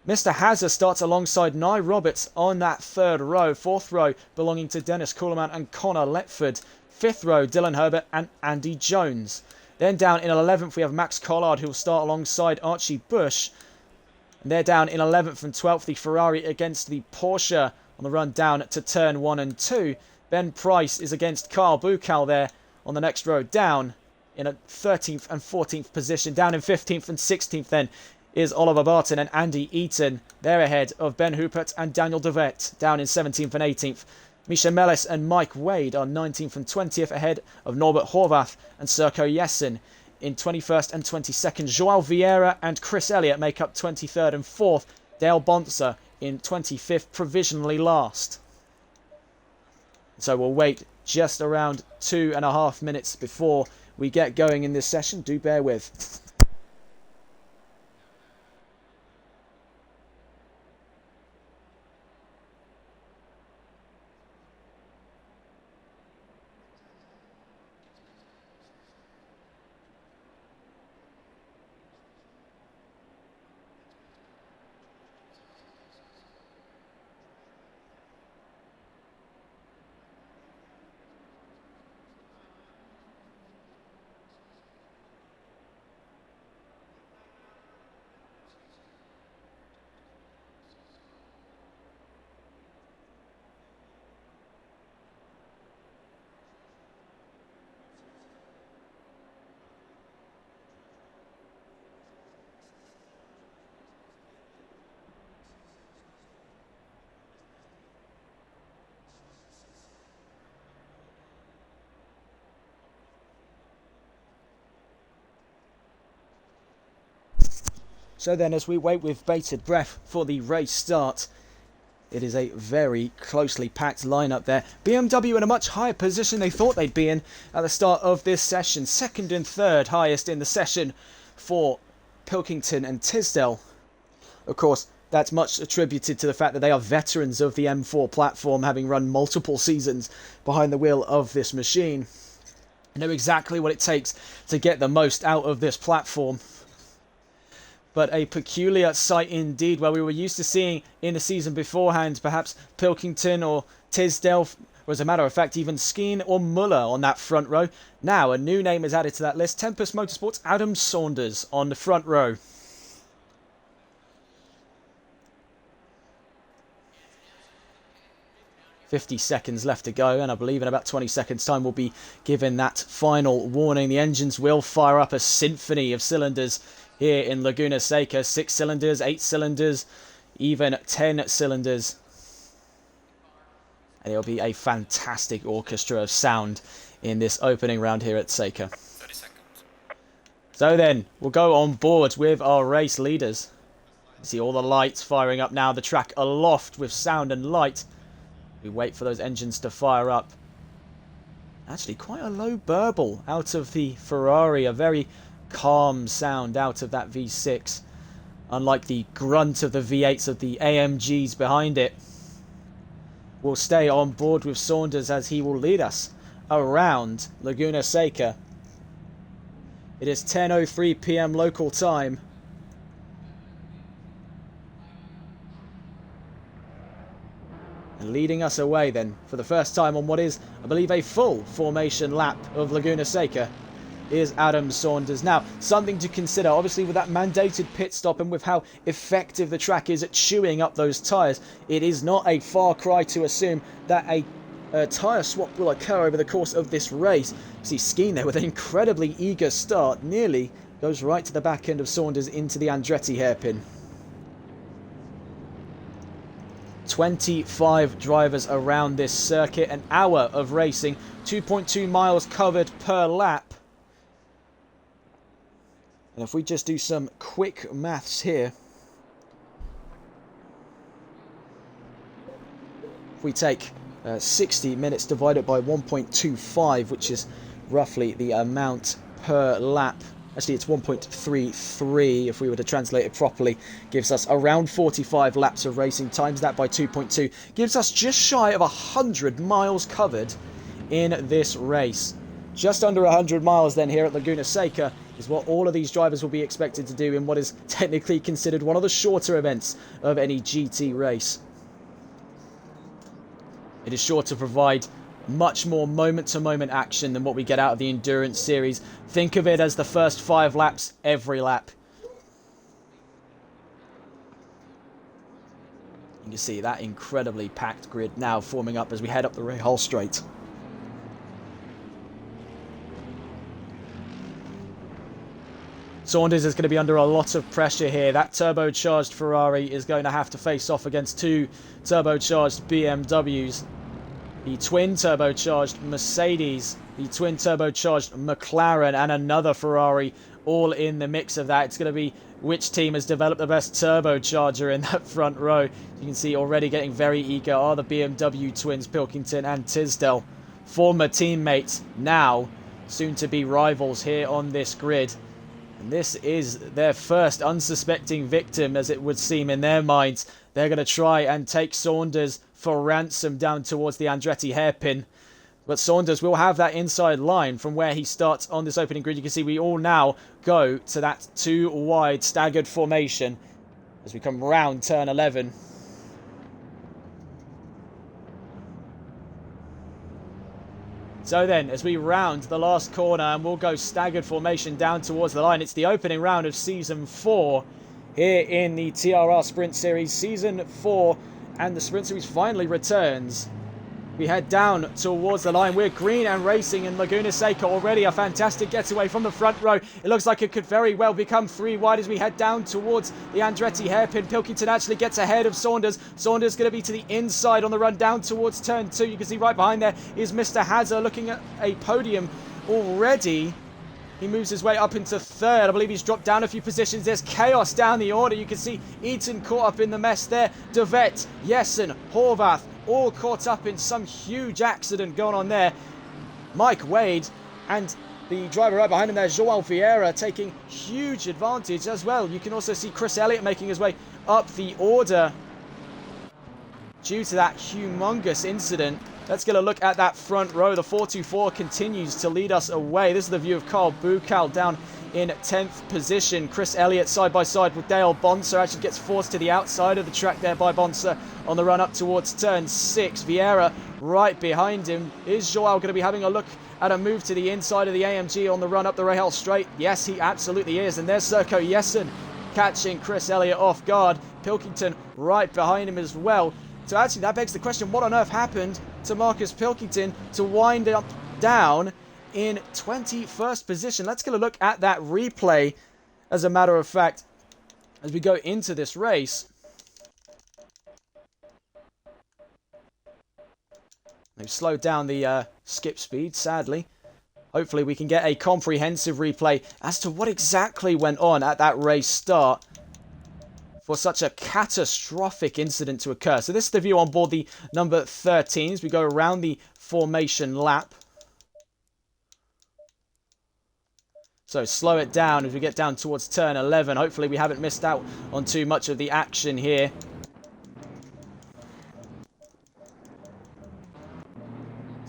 [SPEAKER 1] Mr. Hazard starts alongside Nye Roberts on that 3rd row. 4th row belonging to Dennis Kuhleman and Connor Letford. 5th row, Dylan Herbert and Andy Jones. Then down in 11th, we have Max Collard, who will start alongside Archie Bush. And they're down in 11th and 12th, the Ferrari against the Porsche on the run down to turn 1 and 2. Ben Price is against Carl Bukal there on the next row down in a 13th and 14th position. Down in 15th and 16th then is Oliver Barton and Andy Eaton. They're ahead of Ben Hoopert and Daniel DeVette, down in 17th and 18th. Misha Mellis and Mike Wade are 19th and 20th, ahead of Norbert Horvath and Serco Yesin in 21st and 22nd. Joao Vieira and Chris Elliott make up 23rd and 4th. Dale Bonser in 25th, provisionally last. So we'll wait just around 2.5 minutes before we get going in this session. Do bear with. So then, as we wait with bated breath for the race start, it is a very closely packed lineup there. BMW in a much higher position they thought they'd be in at the start of this session. 2nd and 3rd highest in the session for Pilkington and Tisdale. Of course, that's much attributed to the fact that they are veterans of the M4 platform, having run multiple seasons behind the wheel of this machine. They know exactly what it takes to get the most out of this platform. But a peculiar sight indeed, where we were used to seeing in the season beforehand, perhaps Pilkington or Tisdale, or as a matter of fact, even Skeen or Muller on that front row. Now, a new name is added to that list. Tempest Motorsports' Adam Saunders on the front row. "50 seconds left to go, and I believe in about 20 seconds' time we'll be given that final warning. The engines will fire up a symphony of cylinders here in Laguna Seca. 6 cylinders, 8 cylinders, even 10 cylinders. And it'll be a fantastic orchestra of sound in this opening round here at Seca.
[SPEAKER 2] 30 seconds.
[SPEAKER 1] So then, we'll go on board with our race leaders. You see all the lights firing up now, the track aloft with sound and light. We wait for those engines to fire up. Actually, quite a low burble out of the Ferrari. A very calm sound out of that V6. Unlike the grunt of the V8s of the AMGs behind it. We'll stay on board with Saunders as he will lead us around Laguna Seca. It is 10:03 PM local time. And leading us away then, for the first time on what is, I believe, a full formation lap of Laguna Seca, is Adam Saunders. Now, something to consider, obviously with that mandated pit stop and with how effective the track is at chewing up those tyres, it is not a far cry to assume that a tyre swap will occur over the course of this race. See Skeen there with an incredibly eager start, nearly goes right to the back end of Saunders into the Andretti hairpin. 25 drivers around this circuit, an hour of racing, 2.2 miles covered per lap. And if we just do some quick maths here, if we take 60 minutes divided by 1.25, which is roughly the amount per lap. Actually, it's 1.33 if we were to translate it properly. Gives us around 45 laps of racing, times that by 2.2. Gives us just shy of 100 miles covered in this race. Just under 100 miles then here at Laguna Seca is what all of these drivers will be expected to do in what is technically considered one of the shorter events of any GT race. It is sure to provide much more moment-to-moment action than what we get out of the Endurance Series. Think of it as the first 5 laps every lap. You can see that incredibly packed grid now forming up as we head up the Rahal Straight. Saunders is going to be under a lot of pressure here. That turbocharged Ferrari is going to have to face off against 2 turbocharged BMWs. The twin turbocharged Mercedes, the twin turbocharged McLaren, and another Ferrari all in the mix of that. It's going to be which team has developed the best turbocharger in that front row. You can see already getting very eager are the BMW twins, Pilkington and Tisdale. Former teammates, now soon to be rivals here on this grid. And this is their first unsuspecting victim, as it would seem in their minds. They're going to try and take Saunders for ransom down towards the Andretti hairpin. But Saunders will have that inside line from where he starts on this opening grid. You can see we all now go to that 2 wide staggered formation as we come round turn 11. So then, as we round the last corner and we'll go staggered formation down towards the line, it's the opening round of Season 4 here in the TRR Sprint Series. Season 4, and the Sprint Series finally returns. We head down towards the line. We're green and racing in Laguna Seca already. A fantastic getaway from the front row. It looks like it could very well become 3 wide as we head down towards the Andretti hairpin. Pilkington actually gets ahead of Saunders. Saunders going to be to the inside on the run down towards turn 2. You can see right behind there is Mr. Hazard looking at a podium already. He moves his way up into 3rd. I believe he's dropped down a few positions. There's chaos down the order. You can see Eaton caught up in the mess there. De Vet, Jessen, Horvath, all caught up in some huge accident going on there. Mike Wade and the driver right behind him there, Joao Vieira, taking huge advantage as well. You can also see Chris Elliott making his way up the order due to that humongous incident. Let's get a look at that front row. The 424 continues to lead us away. This is the view of Carl Buchal down in 10th position. Chris Elliott side by side with Dale Bonser actually gets forced to the outside of the track there by Bonser on the run up towards turn 6. Vieira right behind him. Is Joao going to be having a look at a move to the inside of the AMG on the run up the Rahal Straight? Yes, he absolutely is. And there's Serco Jessen catching Chris Elliott off guard. Pilkington right behind him as well. So actually that begs the question, what on earth happened to Marcus Pilkington to wind up down in 21st position? Let's get a look at that replay, as a matter of fact, as we go into this race. They've slowed down the skip speed, sadly. Hopefully we can get a comprehensive replay as to what exactly went on at that race start. for such a catastrophic incident to occur. So this is the view on board the number 13 as we go around the formation lap. So slow it down as we get down towards turn 11. Hopefully we haven't missed out on too much of the action here.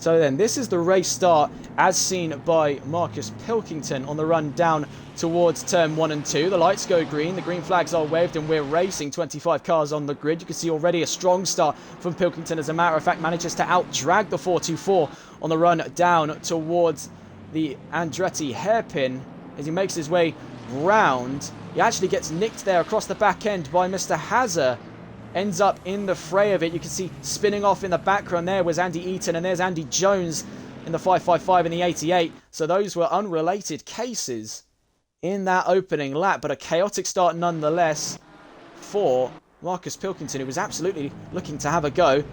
[SPEAKER 1] So then, this is the race start as seen by Marcus Pilkington on the run down towards turn 1 and 2. The lights go green, the green flags are waved, and we're racing 25 cars on the grid. You can see already a strong start from Pilkington. As a matter of fact, manages to out-drag the 424 on the run down towards the Andretti hairpin as he makes his way round. He actually gets nicked there across the back end by Mr. Hazard. Ends up in the fray of it. You can see spinning off in the background there was Andy Eaton, and there's Andy Jones in the 555 and the 88. So those were unrelated cases in that opening lap, but a chaotic start nonetheless for Marcus Pilkington, who was absolutely looking to have a go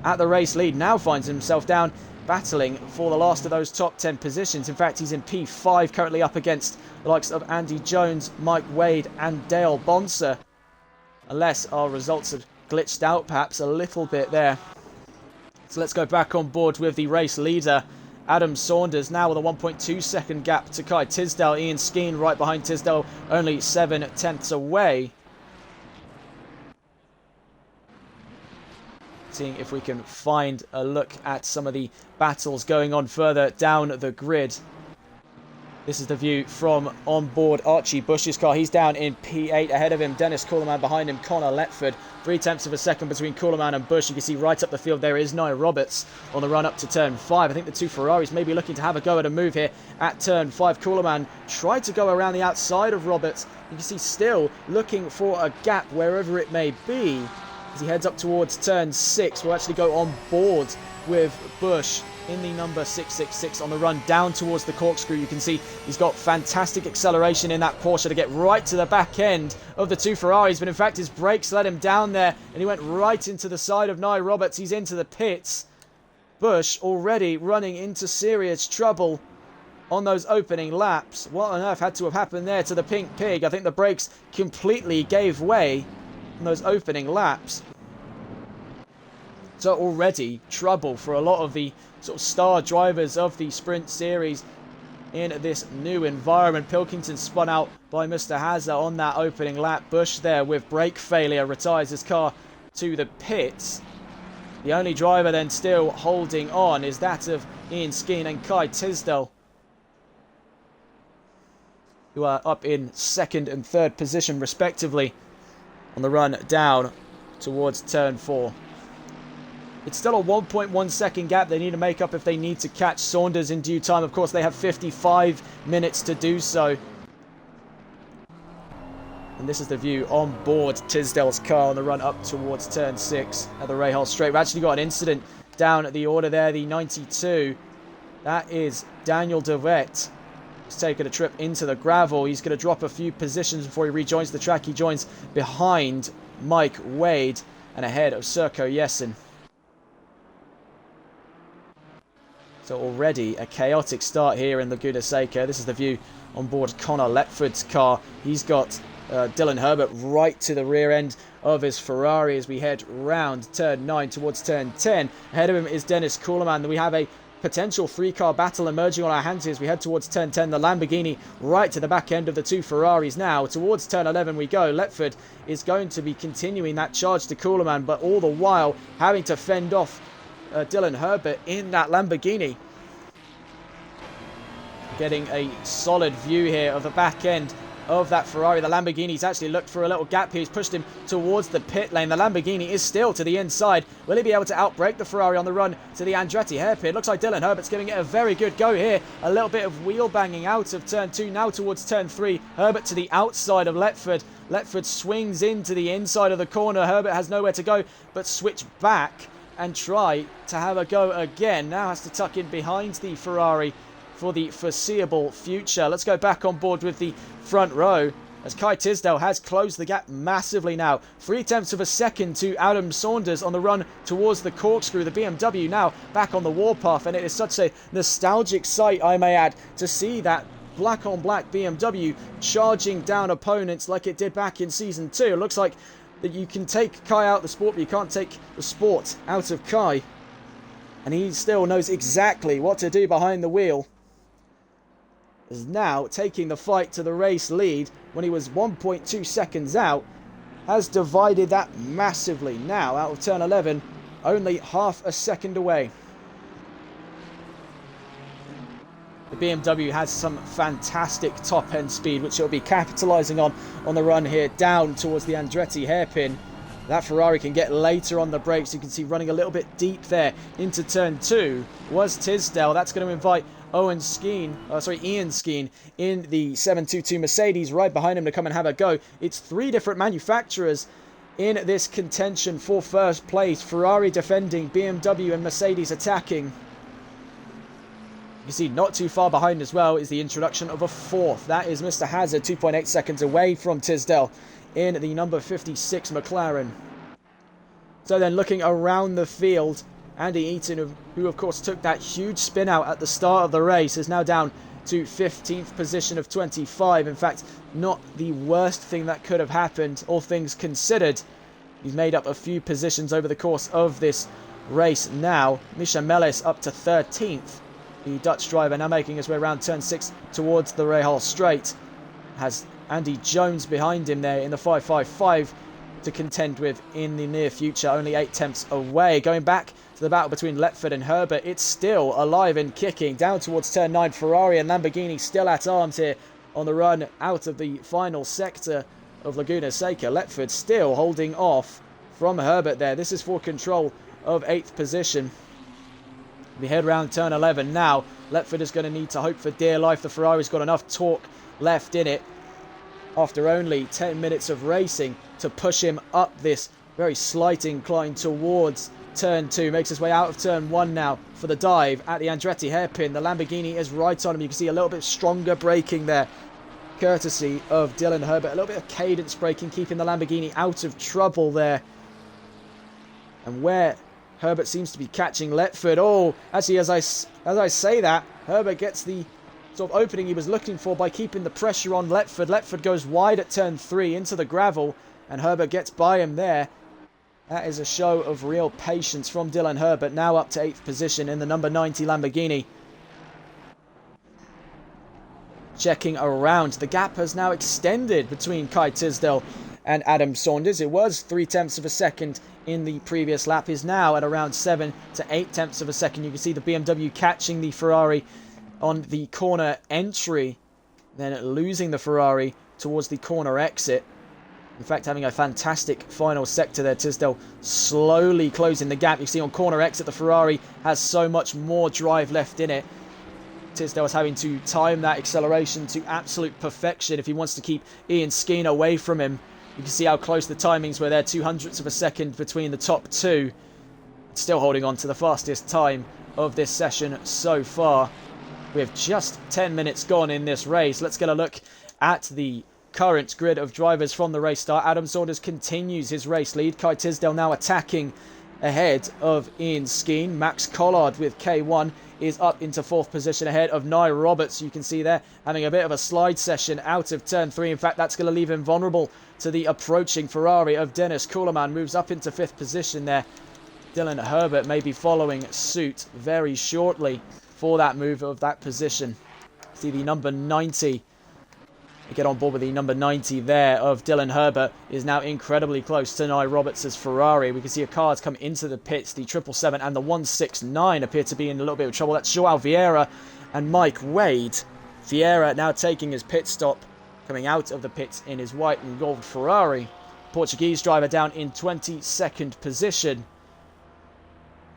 [SPEAKER 1] at the race lead. Now finds himself down battling for the last of those top 10 positions. In fact, he's in P5, currently up against the likes of Andy Jones, Mike Wade and Dale Bonser. Unless our results have glitched out perhaps a little bit there. So let's go back on board with the race leader, Adam Saunders, now with a 1.2 second gap to Kai Tisdale. Ian Skeen right behind Tisdale, only 7/10 away. Seeing if we can find a look at some of the battles going on further down the grid. This is the view from on board Archie Bush's car. He's down in P8. Ahead of him, Dennis Coleman. Behind him, Connor Letford. 0.3 of a second between Coleman and Bush. You can see right up the field there is Nye Roberts on the run up to turn 5. I think the two Ferraris may be looking to have a go at a move here at turn 5. Coleman tried to go around the outside of Roberts. You can see still looking for a gap wherever it may be. As he heads up towards turn 6, we'll actually go on board with Bush in the number 666 on the run down towards the corkscrew. You can see he's got fantastic acceleration in that Porsche to get right to the back end of the two Ferraris, but in fact his brakes let him down there and he went right into the side of Nye Roberts. He's into the pits. Bush already running into serious trouble on those opening laps. What on earth had to have happened there to the Pink Pig? I think the brakes completely gave way in those opening laps. So already trouble for a lot of the sort of star drivers of the Sprint Series in this new environment. Pilkington spun out by Mr. Hazard on that opening lap. Bush there with brake failure retires his car to the pits. The only driver then still holding on is that of Ian Skeen and Kai Tisdale, who are up in 2nd and 3rd position respectively on the run down towards turn 4. It's still a 1.1 second gap they need to make up if they need to catch Saunders in due time. Of course, they have 55 minutes to do so. And this is the view on board Tisdale's car on the run up towards turn 6 at the Rahal Straight. We've actually got an incident down at the order there, the 92. That is Daniel DeVette. He's taken a trip into the gravel. He's going to drop a few positions before he rejoins the track. He joins behind Mike Wade and ahead of Serko Jessen. So already a chaotic start here in Laguna Seca. This is the view on board Connor Letford's car. He's got Dylan Herbert right to the rear end of his Ferrari as we head round turn 9 towards turn 10. Ahead of him is Dennis Coleman. We have a potential 3-car battle emerging on our hands here as we head towards turn 10. The Lamborghini right to the back end of the two Ferraris now. Towards turn 11 we go. Letford is going to be continuing that charge to Coleman, but all the while having to fend off Dylan Herbert in that Lamborghini. Getting a solid view here of the back end of that Ferrari. The Lamborghini's actually looked for a little gap here. He's pushed him towards the pit lane. The Lamborghini is still to the inside. Will he be able to outbrake the Ferrari on the run to the Andretti hairpin? Looks like Dylan Herbert's giving it a very good go here. A little bit of wheel banging out of turn 2 now towards turn 3. Herbert to the outside of Letford. Letford swings into the inside of the corner. Herbert has nowhere to go but switch back and try to have a go again. Now has to tuck in behind the Ferrari for the foreseeable future. Let's go back on board with the front row as Kai Tisdale has closed the gap massively now. 0.3 of a second to Adam Saunders on the run towards the corkscrew. The BMW now back on the warpath, and it is such a nostalgic sight, I may add, to see that black on black BMW charging down opponents like it did back in Season 2. It looks like that you can take Kai out of the sport, but you can't take the sport out of Kai. And he still knows exactly what to do behind the wheel. Is now taking the fight to the race lead when he was 1.2 seconds out. Has divided that massively. Now, out of turn 11, only half a second away. The BMW has some fantastic top-end speed, which it'll be capitalising on the run here down towards the Andretti hairpin. That Ferrari can get later on the brakes. You can see running a little bit deep there into turn 2 was Tisdale. That's going to invite Ian Skeen in the 722 Mercedes right behind him to come and have a go. It's 3 different manufacturers in this contention for first place. Ferrari defending, BMW and Mercedes attacking. You can see not too far behind as well is the introduction of a 4th. That is Mr. Hazard, 2.8 seconds away from Tisdale in the number 56 McLaren. So then looking around the field, Andy Eaton, who of course took that huge spin out at the start of the race, is now down to 15th position of 25. In fact, not the worst thing that could have happened, all things considered. He's made up a few positions over the course of this race now. Misha Melis up to 13th. The Dutch driver now making his way around turn 6 towards the Rahal Straight. Has Andy Jones behind him there in the 555 to contend with in the near future. Only 8 tenths away. Going back to the battle between Letford and Herbert. It's still alive and kicking. Down towards turn 9. Ferrari and Lamborghini still at arms here on the run out of the final sector of Laguna Seca. Letford still holding off from Herbert there. This is for control of 8th position. We head round turn 11 now. Letford is going to need to hope for dear life. The Ferrari's got enough torque left in it after only 10 minutes of racing to push him up this very slight incline towards turn 2. Makes his way out of turn 1 now for the dive at the Andretti hairpin. The Lamborghini is right on him. You can see a little bit stronger braking there, courtesy of Dylan Herbert. A little bit of cadence braking, keeping the Lamborghini out of trouble there. And where Herbert seems to be catching Letford. Oh, actually, as I say that, Herbert gets the sort of opening he was looking for by keeping the pressure on Letford. Letford goes wide at turn 3 into the gravel, and Herbert gets by him there. That is a show of real patience from Dylan Herbert, now up to 8th position in the number 90 Lamborghini. Checking around, the gap has now extended between Kai Tisdale and Adam Saunders. It was 3 tenths of a second in the previous lap, is now at around 7 to 8 tenths of a second. You can see the BMW catching the Ferrari on the corner entry, then losing the Ferrari towards the corner exit. In fact, having a fantastic final sector there. Tisdale slowly closing the gap. You see on corner exit, the Ferrari has so much more drive left in it. Tisdale is having to time that acceleration to absolute perfection if he wants to keep Ian Skeen away from him. You can see how close the timings were there, 0.02 of a second between the top 2. Still holding on to the fastest time of this session so far. We have just 10 minutes gone in this race. Let's get a look at the current grid of drivers from the race start. Adam Saunders continues his race lead. Kai Tisdale now attacking ahead of Ian Skeen. Max Collard with K1 is up into 4th position ahead of Nye Roberts. You can see there having a bit of a slide session out of turn 3. In fact, that's going to leave him vulnerable to the approaching Ferrari of Dennis Kuhleman. Moves up into 5th position there. Dylan Herbert may be following suit very shortly for that move of that position. See the number 90. Get on board with the number 90 there of Dylan Herbert is now incredibly close to Nye Roberts' Ferrari. We can see a car has come into the pits. The 777 and the 169 appear to be in a little bit of trouble. That's Joao Vieira and Mike Wade. Vieira now taking his pit stop, coming out of the pits in his white and gold Ferrari. Portuguese driver down in 22nd position.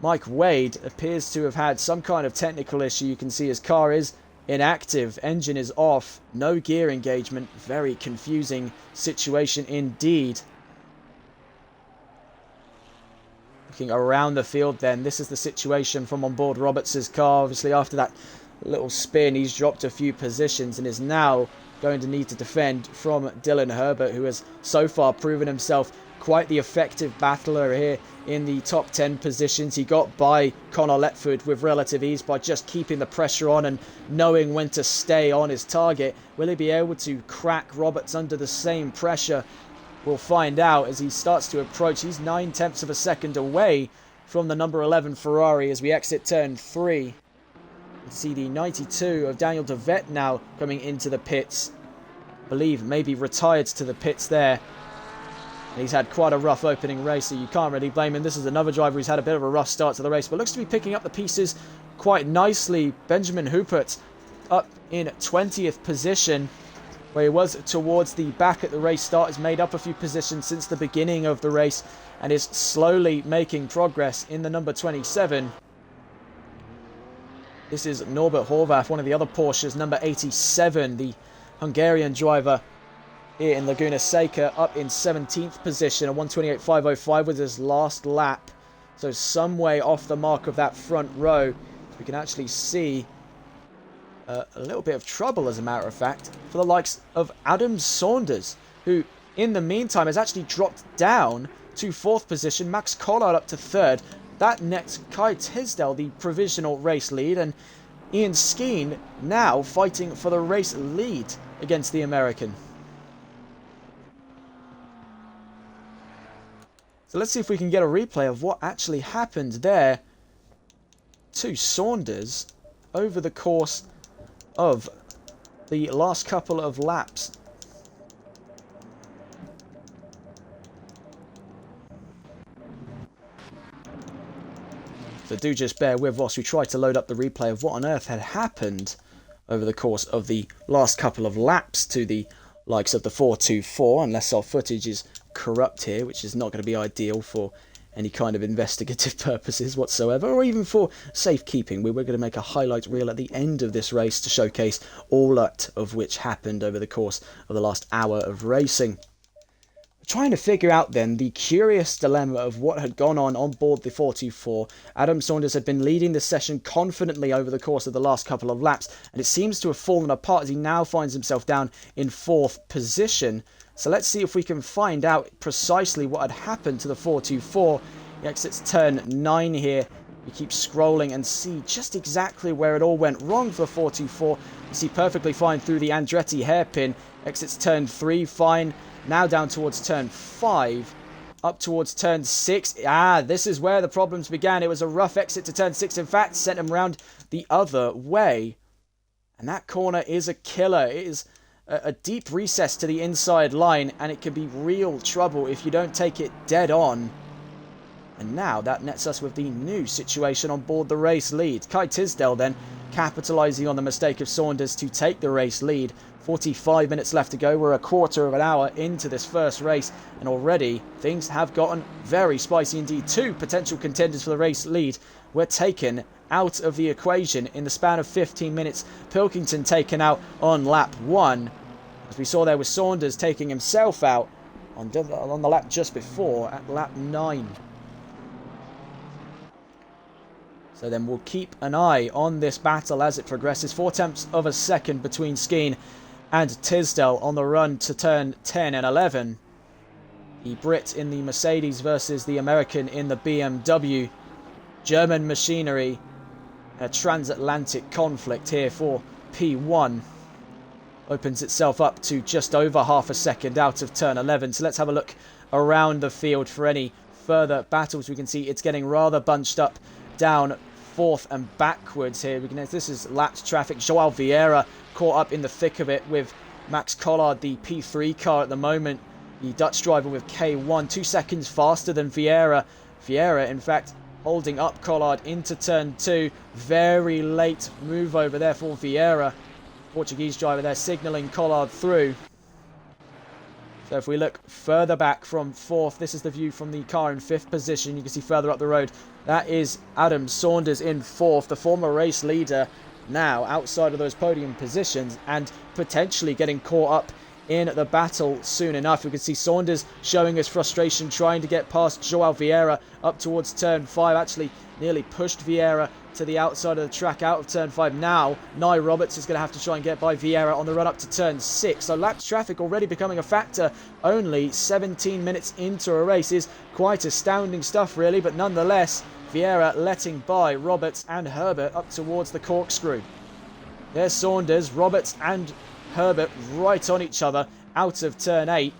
[SPEAKER 1] Mike Wade appears to have had some kind of technical issue. You can see his car is inactive, engine is off, no gear engagement. Very confusing situation indeed. Looking around the field then, this is the situation from on board Roberts' car. Obviously after that little spin, he's dropped a few positions and is now going to need to defend from Dylan Herbert, who has so far proven himself quite the effective battler here in the top 10 positions. He got by Connor Letford with relative ease by just keeping the pressure on and knowing when to stay on his target. Will he be able to crack Roberts under the same pressure? We'll find out as he starts to approach. He's 9/10 of a second away from the number 11 Ferrari as we exit turn 3. You see the 92 of Daniel DeVette now coming into the pits. I believe maybe retired to the pits there. He's had quite a rough opening race, so you can't really blame him. This is another driver who's had a bit of a rough start to the race, but looks to be picking up the pieces quite nicely. Benjamin Hupert up in 20th position, where he was towards the back at the race start. Has made up a few positions since the beginning of the race and is slowly making progress in the number 27. This is Norbert Horvath, one of the other Porsches, number 87, the Hungarian driver here in Laguna Seca, up in 17th position, a 1:28.505 with his last lap. So some way off the mark of that front row. We can actually see a little bit of trouble, as a matter of fact, for the likes of Adam Saunders, who in the meantime has actually dropped down to 4th position. Max Collard up to 3rd. That nets Kai Tisdale the provisional race lead, and Ian Skeen now fighting for the race lead against the American. So let's see if we can get a replay of what actually happened there to Saunders over the course of the last couple of laps. So do just bear with whilst we try to load up the replay of what on earth had happened over the course of the last couple of laps to the likes of the 424, unless our footage is corrupt here, which is not going to be ideal for any kind of investigative purposes whatsoever, or even for safekeeping. We're going to make a highlight reel at the end of this race to showcase all that of which happened over the course of the last hour of racing. Trying to figure out then the curious dilemma of what had gone on board the 424. Adam Saunders had been leading the session confidently over the course of the last couple of laps, and it seems to have fallen apart as he now finds himself down in 4th position. So let's see if we can find out precisely what had happened to the 424. He exits turn 9 here. You keep scrolling and see just exactly where it all went wrong for the 424. You see perfectly fine through the Andretti hairpin. Exits turn 3, fine. Now down towards turn 5, up towards turn 6. This is where the problems began. It was a rough exit to turn 6. In fact, sent him round the other way. And that corner is a killer. It is a deep recess to the inside line, and it can be real trouble if you don't take it dead on. And now that nets us with the new situation on board the race lead. Kai Tisdale then capitalising on the mistake of Saunders to take the race lead. 45 minutes left to go. We're a quarter of an hour into this first race, and already things have gotten very spicy indeed. 2 potential contenders for the race lead were taken out of the equation in the span of 15 minutes. Pilkington taken out on lap 1. As we saw there with Saunders taking himself out on the lap just before at lap 9. So then we'll keep an eye on this battle as it progresses. 4/10 of a second between Skeen and Tisdale on the run to turn 10 and 11. The Brit in the Mercedes versus the American in the BMW. German machinery. A transatlantic conflict here for P1. Opens itself up to just over half a second out of turn 11. So let's have a look around the field for any further battles. We can see it's getting rather bunched up down 4th and backwards here. This is lapped traffic. Joao Vieira caught up in the thick of it with Max Collard, the P3 car at the moment. The Dutch driver with K1, 2 seconds faster than Vieira. Vieira, in fact, holding up Collard into turn 2. Very late move over there for Vieira. Portuguese driver there signalling Collard through. So if we look further back from 4th, this is the view from the car in 5th position. You can see further up the road, that is Adam Saunders in 4th, the former race leader, now outside of those podium positions and potentially getting caught up in the battle soon enough. We can see Saunders showing his frustration, trying to get past Joao Vieira up towards turn 5. Actually nearly pushed Vieira to the outside of the track out of turn 5. Now, Nye Roberts is going to have to try and get by Vieira on the run up to turn 6. So lapped traffic already becoming a factor. Only 17 minutes into a race is quite astounding stuff, really. But nonetheless, Vieira letting by Roberts and Herbert up towards the corkscrew. There's Saunders, Roberts and Herbert right on each other out of turn 8.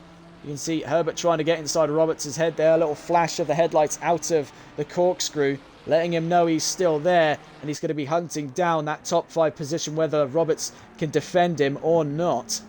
[SPEAKER 1] You can see Herbert trying to get inside Roberts' head there. A little flash of the headlights out of the corkscrew, letting him know he's still there. And he's going to be hunting down that top 5 position, whether Roberts can defend him or not.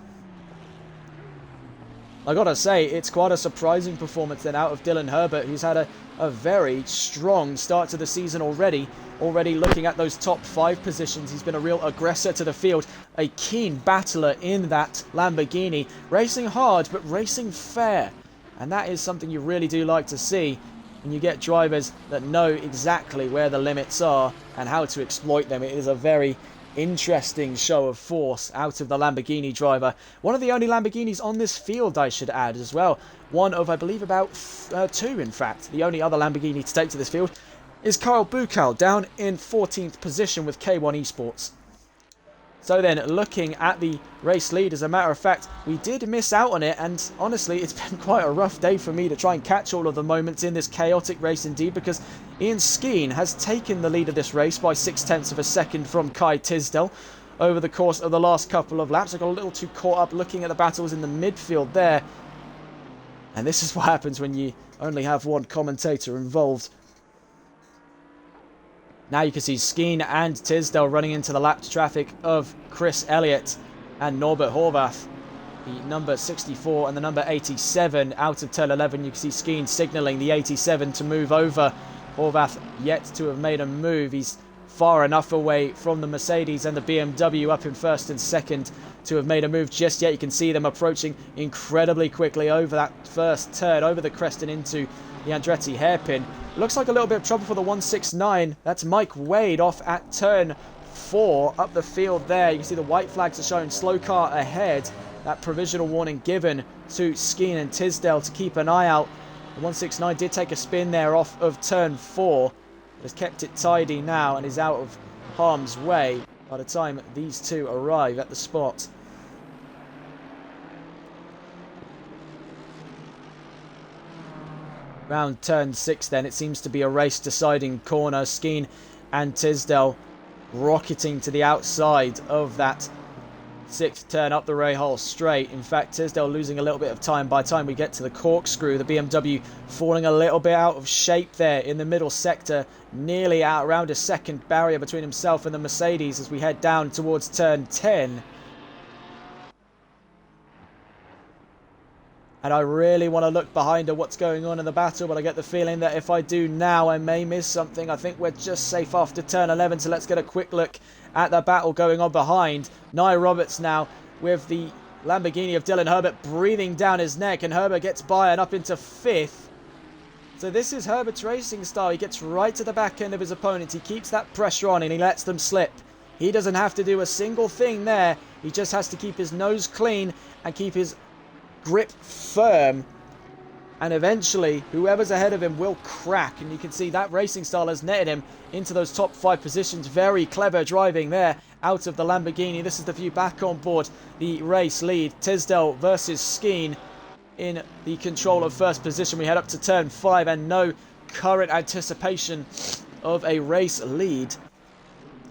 [SPEAKER 1] I gotta say, it's quite a surprising performance then out of Dylan Herbert, who's had a very strong start to the season already. Already looking at those top 5 positions, he's been a real aggressor to the field, a keen battler in that Lamborghini, racing hard but racing fair, and that is something you really do like to see when you get drivers that know exactly where the limits are and how to exploit them. It is a very interesting show of force out of the Lamborghini driver. One of the only Lamborghinis on this field, I should add as well. One of, I believe, about 2, in fact. The only other Lamborghini to take to this field is Kyle Buchal, down in 14th position with K1 Esports. So then, looking at the race lead, as a matter of fact, we did miss out on it, and honestly, it's been quite a rough day for me to try and catch all of the moments in this chaotic race indeed, because Ian Skeen has taken the lead of this race by 0.6 of a second from Kai Tisdale over the course of the last couple of laps. I got a little too caught up looking at the battles in the midfield there, and this is what happens when you only have one commentator involved. Now you can see Skeen and Tisdale running into the lapped traffic of Chris Elliott and Norbert Horvath. The number 64 and the number 87 out of turn 11. You can see Skeen signalling the 87 to move over. Horvath yet to have made a move. He's far enough away from the Mercedes and the BMW up in first and second to have made a move just yet. You can see them approaching incredibly quickly over that first turn, over the crest and into the Andretti hairpin. Looks like a little bit of trouble for the 169. That's Mike Wade off at turn 4 up the field there. You can see the white flags are showing slow car ahead. That provisional warning given to Skeen and Tisdale to keep an eye out. The 169 did take a spin there off of turn 4. But has kept it tidy now and is out of harm's way by the time these two arrive at the spot. Round turn 6 then, it seems to be a race deciding corner. Skeen and Tisdale rocketing to the outside of that 6th turn up the Rahal straight. In fact, Tisdale losing a little bit of time by the time we get to the corkscrew. The BMW falling a little bit out of shape there in the middle sector, nearly out around a second barrier between himself and the Mercedes as we head down towards turn 10. And I really want to look behind at what's going on in the battle, but I get the feeling that if I do now, I may miss something. I think we're just safe after turn 11, so let's get a quick look at the battle going on behind. Nye Roberts now with the Lamborghini of Dylan Herbert breathing down his neck, and Herbert gets by and up into 5th. So this is Herbert's racing style. He gets right to the back end of his opponent. He keeps that pressure on and he lets them slip. He doesn't have to do a single thing there. He just has to keep his nose clean and keep his grip firm, and eventually whoever's ahead of him will crack. And you can see that racing style has netted him into those top 5 positions. Very clever driving there out of the Lamborghini. This is the view back on board the race lead. Tisdale versus Skeen in the control of first position. We head up to turn 5 and no current anticipation of a race lead.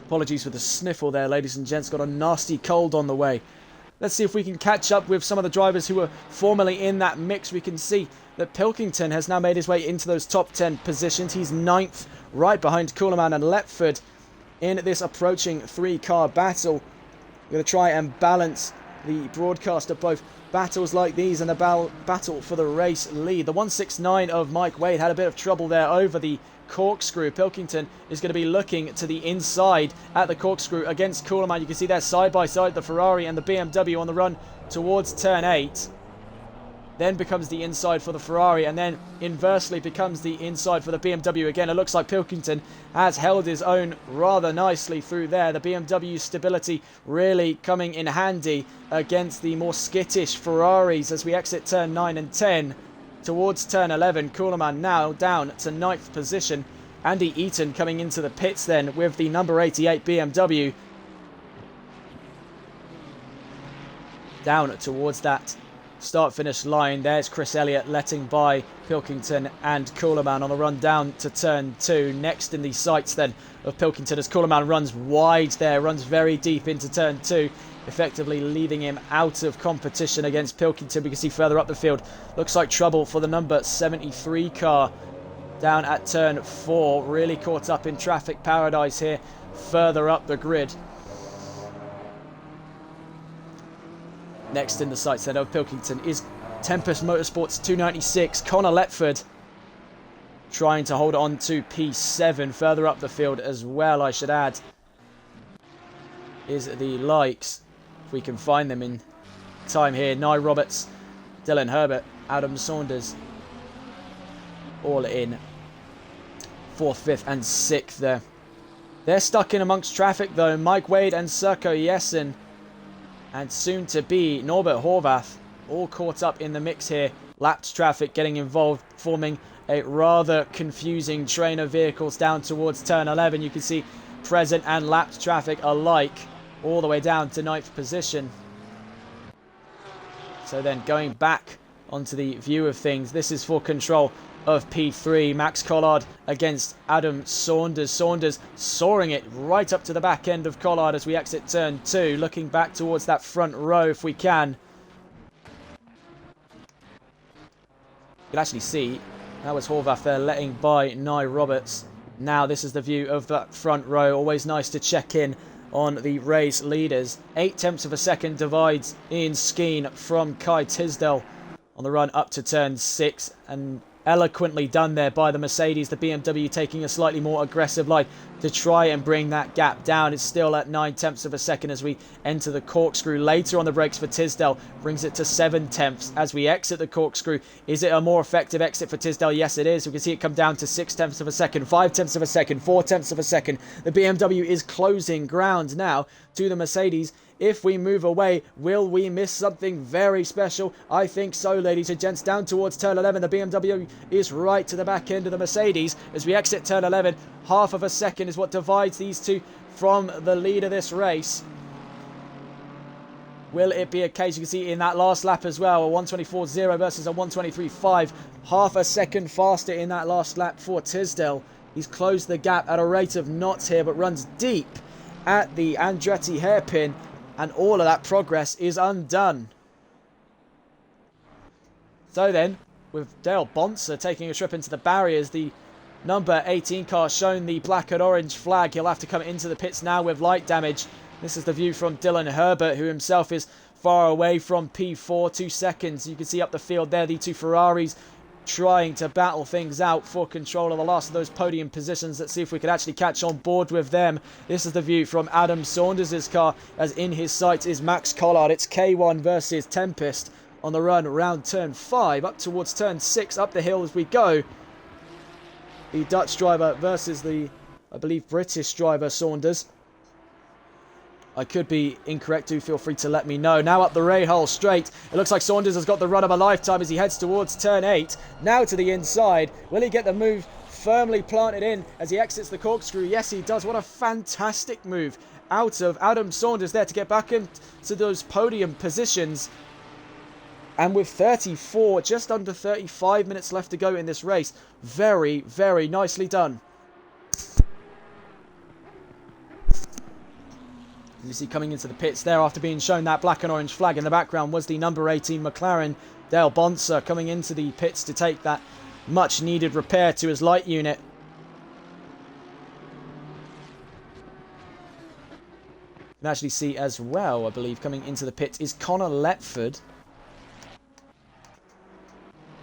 [SPEAKER 1] Apologies for the sniffle there, ladies and gents. Got a nasty cold on the way. Let's see if we can catch up with some of the drivers who were formerly in that mix. We can see that Pilkington has now made his way into those top 10 positions. He's 9th, right behind Kuhlman and Lepford in this approaching 3-car battle. We're going to try and balance the broadcast of both battles like these and the battle for the race lead. The 169 of Mike Wade had a bit of trouble there over the corkscrew. Pilkington is going to be looking to the inside at the corkscrew against Kuhlman. You can see there side by side the Ferrari and the BMW on the run towards turn 8. Then becomes the inside for the Ferrari, and then inversely becomes the inside for the BMW again. It looks like Pilkington has held his own rather nicely through there. The BMW stability really coming in handy against the more skittish Ferraris as we exit turn 9 and 10. Towards turn 11, Kuhlman now down to 9th position. Andy Eaton coming into the pits then with the number 88 BMW. Down towards that start-finish line. There's Chris Elliott letting by Pilkington and Coleman on the run down to turn 2. Next in the sights then of Pilkington as Coleman runs wide there, runs very deep into turn 2, effectively leaving him out of competition against Pilkington. We can see further up the field, looks like trouble for the number 73 car down at turn 4. Really caught up in traffic paradise here further up the grid. Next in the sights then of Pilkington is Tempest Motorsports 296. Connor Letford trying to hold on to P7 further up the field as well, I should add, is the likes, if we can find them in time here, Nye Roberts, Dylan Herbert, Adam Saunders, all in 4th, 5th and 6th there. They're stuck in amongst traffic though. Mike Wade and Serko Jessen and soon to be Norbert Horvath all caught up in the mix here. Lapped traffic getting involved, forming a rather confusing train of vehicles down towards turn 11. You can see present and lapped traffic alike all the way down to 9th position. So then going back onto the view of things, this is for control of P3. Max Collard against Adam Saunders. Saunders soaring it right up to the back end of Collard as we exit turn 2. Looking back towards that front row if we can. You can actually see that was Horvath there letting by Nye Roberts. Now this is the view of that front row. Always nice to check in on the race leaders. 0.8 of a second divides Ian Skeen from Kai Tisdale on the run up to turn 6, and eloquently done there by the Mercedes. The BMW taking a slightly more aggressive line to try and bring that gap down. It's still at 0.9 of a second as we enter the corkscrew. Later on the brakes for Tisdale brings it to 0.7 as we exit the corkscrew. Is it a more effective exit for Tisdale? Yes, it is. We can see it come down to 0.6 of a second, 0.5 of a second, 0.4 of a second. The BMW is closing ground now to the Mercedes. If we move away, will we miss something very special? I think so, ladies and gents. Down towards turn 11, the BMW is right to the back end of the Mercedes. As we exit turn 11, 0.5 of a second is what divides these two from the lead of this race. Will it be a case, you can see in that last lap as well, a 1:24.0 versus a 1:23.5. 0.5 a second faster in that last lap for Tisdale. He's closed the gap at a rate of knots here, but runs deep at the Andretti hairpin. And all of that progress is undone. So then, with Dale Bonser taking a trip into the barriers, the number 18 car shown the black and orange flag. He'll have to come into the pits now with light damage. This is the view from Dylan Herbert, who himself is far away from P4, 2 seconds. You can see up the field there, the two Ferraris trying to battle things out for control of the last of those podium positions. Let's see if we can actually catch on board with them. This is the view from Adam Saunders' car, as in his sights is Max Collard. It's K1 versus Tempest on the run around turn 5 up towards turn 6, up the hill as we go. The Dutch driver versus the, I believe, British driver Saunders. I could be incorrect, do feel free to let me know. Now up the Rahal straight. It looks like Saunders has got the run of a lifetime as he heads towards turn 8. Now to the inside. Will he get the move firmly planted in as he exits the corkscrew? Yes, he does. What a fantastic move out of Adam Saunders there to get back into those podium positions. And with 34, just under 35 minutes left to go in this race. Very, very nicely done. You see coming into the pits there after being shown that black and orange flag in the background was the number 18 McLaren, Dale Bonser, coming into the pits to take that much needed repair to his light unit. You can actually see as well, I believe, coming into the pits is Connor Letford.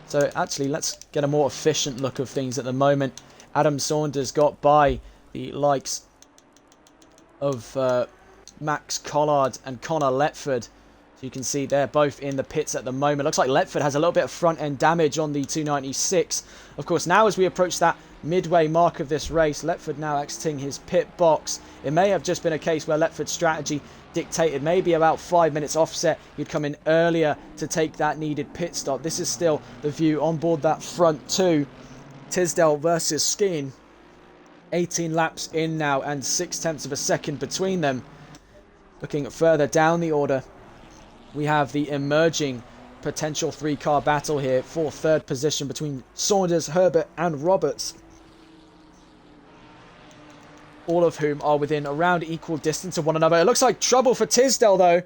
[SPEAKER 1] So actually, let's get a more efficient look of things at the moment. Adam Saunders got by the likes of Max Collard and Connor Letford. So you can see they're both in the pits at the moment. Looks like Letford has a little bit of front end damage on the 296. Of course, now as we approach that midway mark of this race, Letford now exiting his pit box. It may have just been a case where Letford's strategy dictated maybe about 5 minutes offset. You'd come in earlier to take that needed pit stop. This is still the view on board that front two. Tisdale versus Skeen. 18 laps in now and 0.6 of a second between them. Looking further down the order, we have the emerging potential 3-car battle here for third position between Saunders, Herbert and Roberts. All of whom are within around equal distance of one another. It looks like trouble for Tisdale though.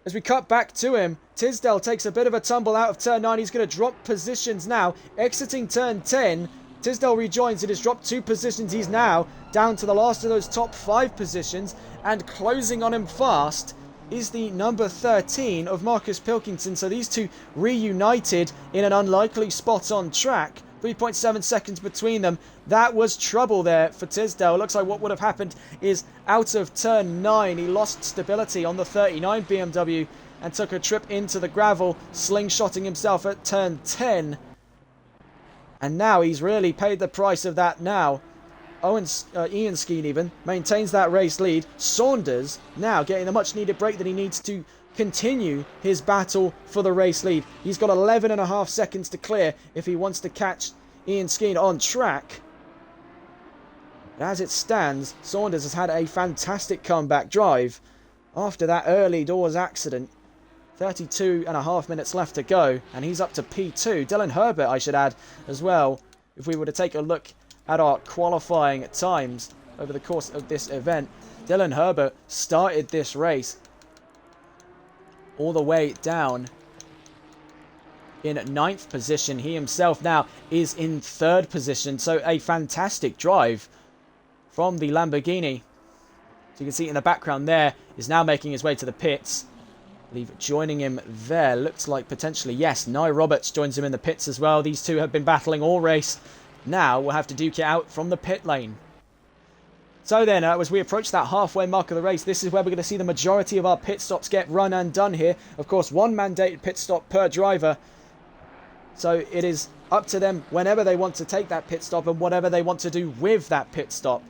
[SPEAKER 1] As we cut back to him, Tisdale takes a bit of a tumble out of turn 9. He's going to drop positions now. Exiting turn 10, Tisdale rejoins. It has dropped 2 positions. He's now down to the last of those top 5 positions. And closing on him fast is the number 13 of Marcus Pilkington. So these two reunited in an unlikely spot on track. 3.7 seconds between them. That was trouble there for Tisdale. It looks like what would have happened is out of turn 9, he lost stability on the 39 BMW and took a trip into the gravel, slingshotting himself at turn 10. And now he's really paid the price of that now. Ian Skeen even maintains that race lead. Saunders now getting the much needed break that he needs to continue his battle for the race lead. He's got 11.5 seconds to clear if he wants to catch Ian Skeen on track. But as it stands, Saunders has had a fantastic comeback drive after that early doors accident. 32.5 minutes left to go, and he's up to P2. Dylan Herbert, I should add, as well. If we were to take a look at our qualifying times over the course of this event, Dylan Herbert started this race all the way down in 9th position. He himself now is in 3rd position. So a fantastic drive from the Lamborghini. So you can see in the background there is now making his way to the pits. I believe joining him there looks like potentially, yes, Nye Roberts joins him in the pits as well. These two have been battling all race. Now we'll have to duke it out from the pit lane. So then, as we approach that halfway mark of the race, this is where we're going to see the majority of our pit stops get run and done here. Of course, 1 mandated pit stop per driver. So it is up to them whenever they want to take that pit stop and whatever they want to do with that pit stop.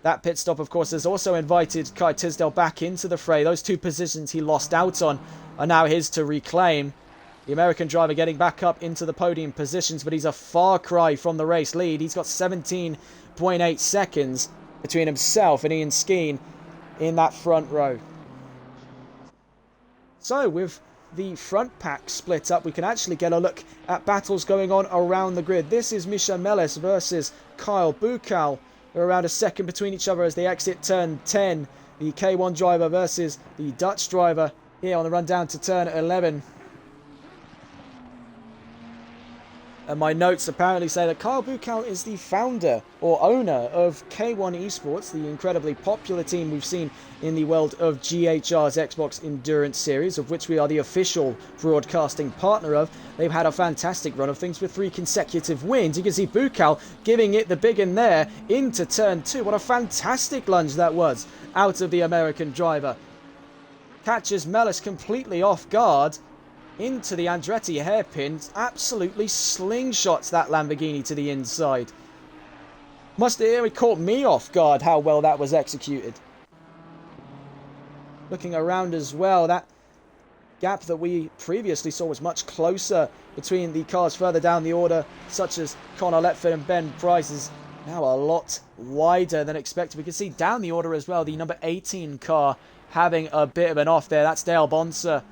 [SPEAKER 1] That pit stop, of course, has also invited Kai Tisdale back into the fray. Those 2 positions he lost out on are now his to reclaim. The American driver getting back up into the podium positions, but he's a far cry from the race lead. He's got 17.8 seconds between himself and Ian Skeen in that front row. So with the front pack split up, we can actually get a look at battles going on around the grid. This is Misha Meles versus Kyle Bukal. They're around a second between each other as they exit turn 10. The K1 driver versus the Dutch driver here on the run down to turn 11. And my notes apparently say that Kyle Bukal is the founder or owner of K1 Esports, the incredibly popular team we've seen in the world of GHR's Xbox Endurance Series, of which we are the official broadcasting partner of. They've had a fantastic run of things with 3 consecutive wins. You can see Bukal giving it the big in there into turn 2. What a fantastic lunge that was out of the American driver. Catches Melis completely off guard into the Andretti hairpin, absolutely slingshots that Lamborghini to the inside. It caught me off guard how well that was executed. Looking around as well, that gap that we previously saw was much closer between the cars further down the order, such as Connor Letford and Ben Price, is now a lot wider than expected. We can see down the order as well, the number 18 car having a bit of an off there. That's Dale Bonser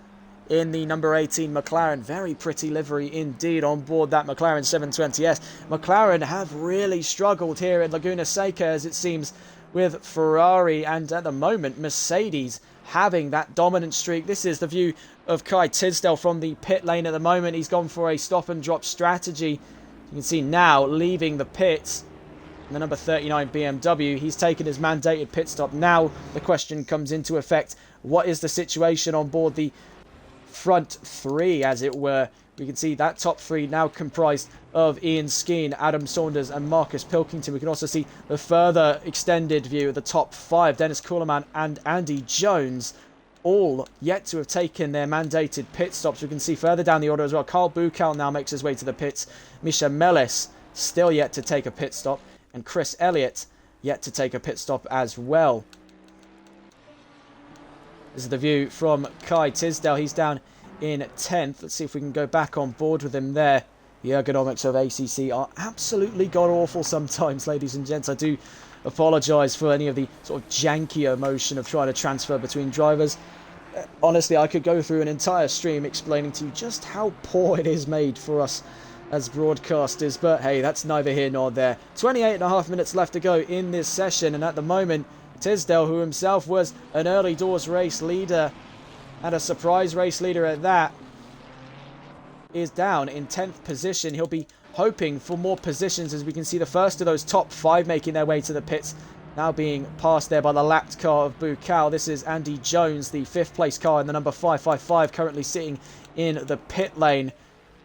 [SPEAKER 1] in the number 18 McLaren. Very pretty livery indeed on board that McLaren 720S. McLaren have really struggled here in Laguna Seca, as it seems, with Ferrari and at the moment Mercedes having that dominant streak. This is the view of Kai Tisdale from the pit lane at the moment. He's gone for a stop and drop strategy. You can see now leaving the pits, the number 39 BMW. He's taken his mandated pit stop. Now the question comes into effect. What is the situation on board the front 3, as it were? We can see that top 3 now comprised of Ian Skeen, Adam Saunders and Marcus Pilkington. We can also see the further extended view of the top 5, Dennis Kuhleman and Andy Jones, all yet to have taken their mandated pit stops. We can see further down the order as well, Carl Bukal now makes his way to the pits. Misha Melis still yet to take a pit stop, and Chris Elliott yet to take a pit stop as well. This is the view from Kai Tisdale. He's down in 10th. Let's see if we can go back on board with him there. The ergonomics of ACC are absolutely god-awful sometimes, ladies and gents. I do apologise for any of the sort of jankier motion of trying to transfer between drivers. Honestly, I could go through an entire stream explaining to you just how poor it is made for us as broadcasters, but hey, that's neither here nor there. 28.5 minutes left to go in this session, and at the moment, Tisdale, who himself was an early doors race leader, and a surprise race leader at that, is down in 10th position. He'll be hoping for more positions, as we can see the first of those top 5 making their way to the pits, now being passed there by the lapped car of Bucal. This is Andy Jones, the 5th place car in the number 555, currently sitting in the pit lane.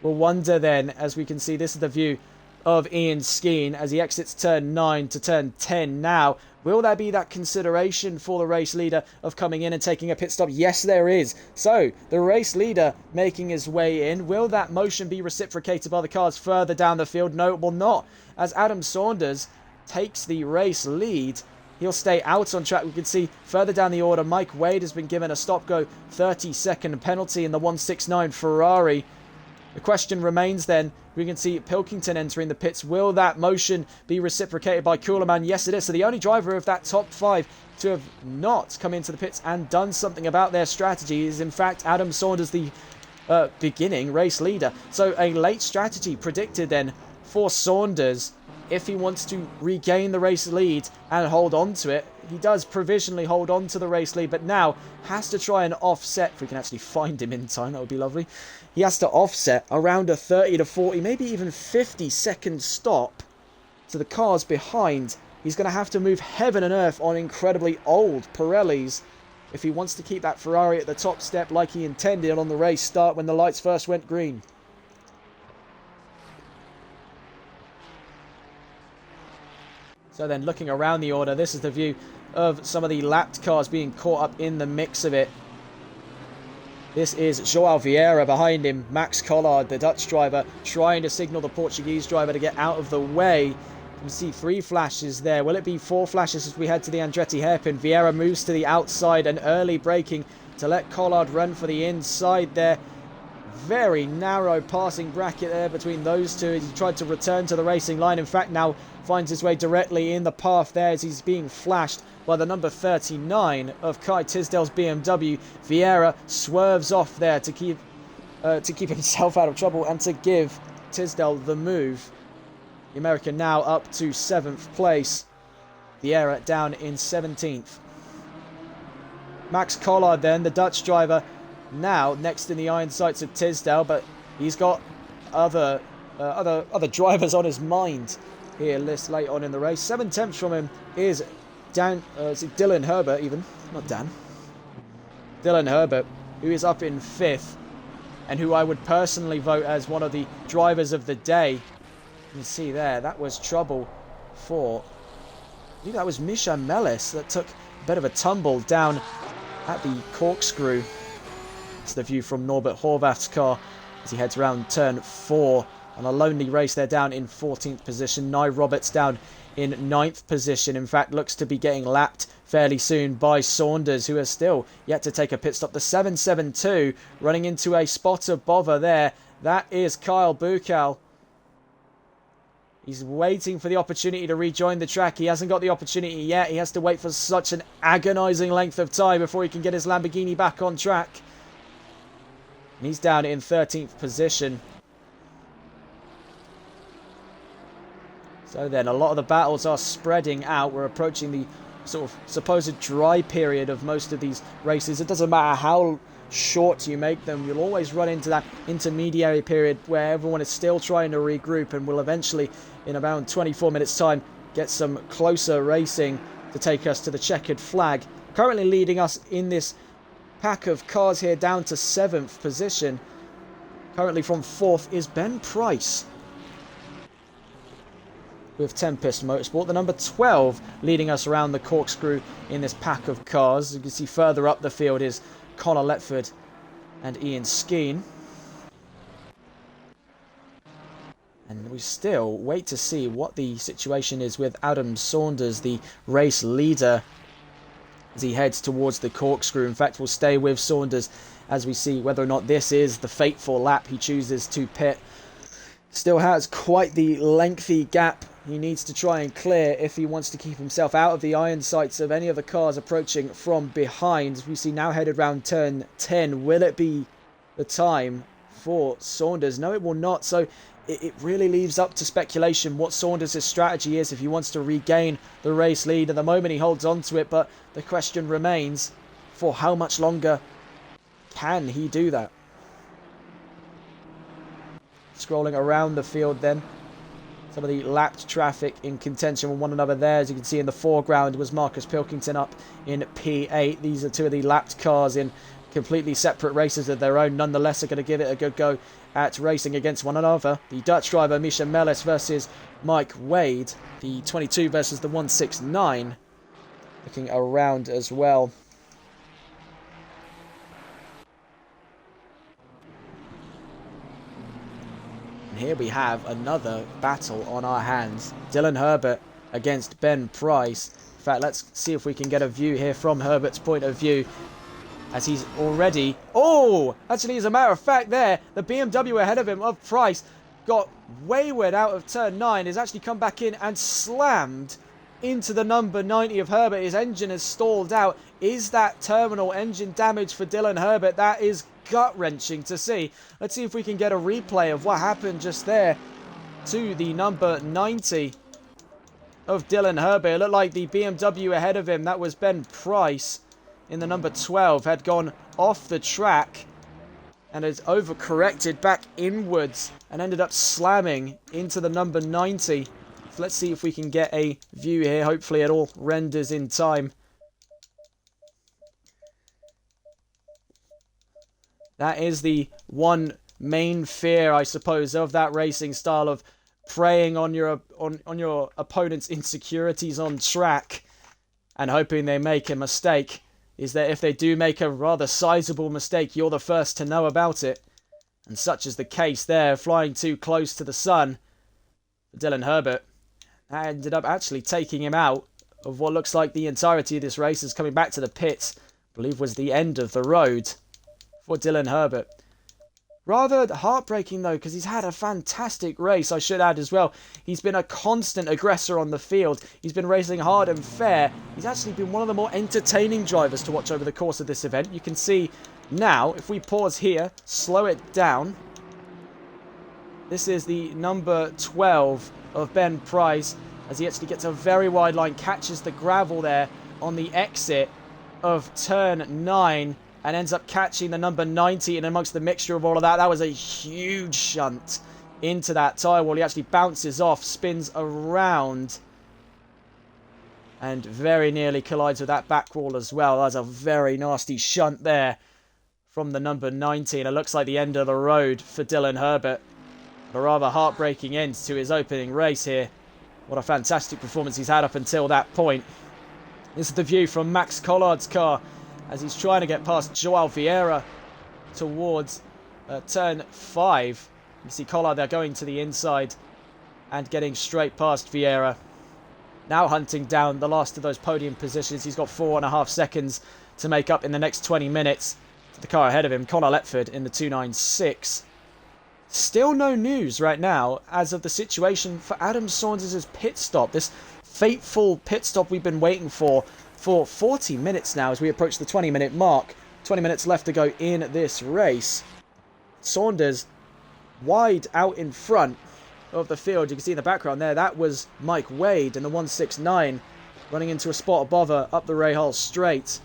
[SPEAKER 1] We'll wonder then, as we can see, this is the view of Ian Skeen as he exits turn 9 to turn 10 now. Will there be that consideration for the race leader of coming in and taking a pit stop? Yes, there is. So, the race leader making his way in. Will that motion be reciprocated by the cars further down the field? No, it will not. As Adam Saunders takes the race lead, he'll stay out on track. We can see further down the order, Mike Wade has been given a stop-go 30-second penalty in the 169 Ferrari. The question remains then, we can see Pilkington entering the pits. Will that motion be reciprocated by Kuhleman? Yes, it is. So the only driver of that top 5 to have not come into the pits and done something about their strategy is in fact Adam Saunders, the beginning race leader. So a late strategy predicted then for Saunders if he wants to regain the race lead and hold on to it. He does provisionally hold on to the race lead, but now has to try and offset. If we can actually find him in time, that would be lovely. He has to offset around a 30 to 40, maybe even 50-second stop to the cars behind. He's going to have to move heaven and earth on incredibly old Pirellis if he wants to keep that Ferrari at the top step like he intended on the race start when the lights first went green. So then looking around the order, this is the view of some of the lapped cars being caught up in the mix of it. This is Joao Vieira behind him. Max Collard, the Dutch driver, trying to signal the Portuguese driver to get out of the way. You can see 3 flashes there. Will it be 4 flashes as we head to the Andretti hairpin? Vieira moves to the outside and early braking to let Collard run for the inside there. Very narrow passing bracket there between those two. He tried to return to the racing line. In fact, now finds his way directly in the path there as he's being flashed by the number 39 of Kai Tisdale's BMW. Vieira swerves off there to keep himself out of trouble and to give Tisdale the move. The American now up to 7th place. Vieira down in 17th. Max Collard then, the Dutch driver, now next in the iron sights of Tisdale, but he's got other drivers on his mind here this late on in the race. 7/10 from him is Dylan Herbert, even not Dan. Dylan Herbert, who is up in 5th, and who I would personally vote as one of the drivers of the day. You can see there, that was trouble for, I believe that was Misha Melis that took a bit of a tumble down at the corkscrew. It's the view from Norbert Horvath's car as he heads around turn 4 on a lonely race. They're down in 14th position. Nye Roberts down in 9th position. In fact, looks to be getting lapped fairly soon by Saunders, who has still yet to take a pit stop. The 772 running into a spot of bother there. That is Kyle Bucal. He's waiting for the opportunity to rejoin the track. He hasn't got the opportunity yet. He has to wait for such an agonising length of time before he can get his Lamborghini back on track. And he's down in 13th position. So then, a lot of the battles are spreading out. We're approaching the sort of supposed dry period of most of these races. It doesn't matter how short you make them, you'll always run into that intermediary period where everyone is still trying to regroup, and will eventually, in about 24 minutes time, get some closer racing to take us to the checkered flag. Currently leading us in this pack of cars here down to 7th position. Currently from 4th is Ben Price with Tempest Motorsport, the number 12, leading us around the corkscrew in this pack of cars. You can see further up the field is Connor Letford and Ian Skeen. And we still wait to see what the situation is with Adam Saunders, the race leader, as he heads towards the corkscrew. In fact, we'll stay with Saunders as we see whether or not this is the fateful lap he chooses to pit. Still has quite the lengthy gap he needs to try and clear if he wants to keep himself out of the iron sights of any of the cars approaching from behind. We see now headed round turn 10. Will it be the time for Saunders? No, it will not. So it really leaves up to speculation what Saunders' strategy is if he wants to regain the race lead. At the moment, he holds on to it, but the question remains, for how much longer can he do that? Scrolling around the field then. Some of the lapped traffic in contention with one another there. As you can see in the foreground was Marcus Pilkington up in P8. These are two of the lapped cars in completely separate races of their own. Nonetheless, are going to give it a good go at racing against one another. The Dutch driver Misha Mellis versus Mike Wade. The 22 versus the 169. Looking around as well. And here we have another battle on our hands. Dylan Herbert against Ben Price. In fact, let's see if we can get a view here from Herbert's point of view. As he's already... Oh! Actually, as a matter of fact there, the BMW ahead of him, of Price, got wayward out of turn 9. Has actually come back in and slammed into the number 90 of Herbert. His engine has stalled out. Is that terminal engine damage for Dylan Herbert? That is gut-wrenching to see. Let's see if we can get a replay of what happened just there to the number 90 of Dylan Herbert. It looked like the BMW ahead of him, that was Ben Price, in the number 12, had gone off the track and has overcorrected back inwards and ended up slamming into the number 90. So let's see if we can get a view here. Hopefully it all renders in time. That is the one main fear, I suppose, of that racing style, of preying on your opponent's insecurities on track and hoping they make a mistake. Is that if they do make a rather sizable mistake, you're the first to know about it. And such is the case there, flying too close to the sun for Dylan Herbert. That ended up actually taking him out of what looks like the entirety of this race. Is coming back to the pits, I believe was the end of the road for Dylan Herbert. Rather heartbreaking though, because he's had a fantastic race, I should add as well. He's been a constant aggressor on the field. He's been racing hard and fair. He's actually been one of the more entertaining drivers to watch over the course of this event. You can see now, if we pause here, slow it down. This is the number 12 of Ben Price, as he actually gets a very wide line, catches the gravel there on the exit of turn 9. And ends up catching the number 90 in amongst the mixture of all of that. That was a huge shunt into that tyre wall. He actually bounces off, spins around, and very nearly collides with that back wall as well. That was a very nasty shunt there from the number 90. And it looks like the end of the road for Dylan Herbert. A rather heartbreaking end to his opening race here. What a fantastic performance he's had up until that point. This is the view from Max Collard's car, as he's trying to get past Joao Vieira towards turn 5. You see Collard there going to the inside and getting straight past Vieira. Now hunting down the last of those podium positions. He's got 4.5 seconds to make up in the next 20 minutes to the car ahead of him, Connor Letford in the 296. Still no news right now as of the situation for Adam Saunders' pit stop. This fateful pit stop we've been waiting for 40 minutes now as we approach the 20-minute mark. 20 minutes left to go in this race. Saunders wide out in front of the field. You can see in the background there, that was Mike Wade in the 169 running into a spot above her up the Rahal straight.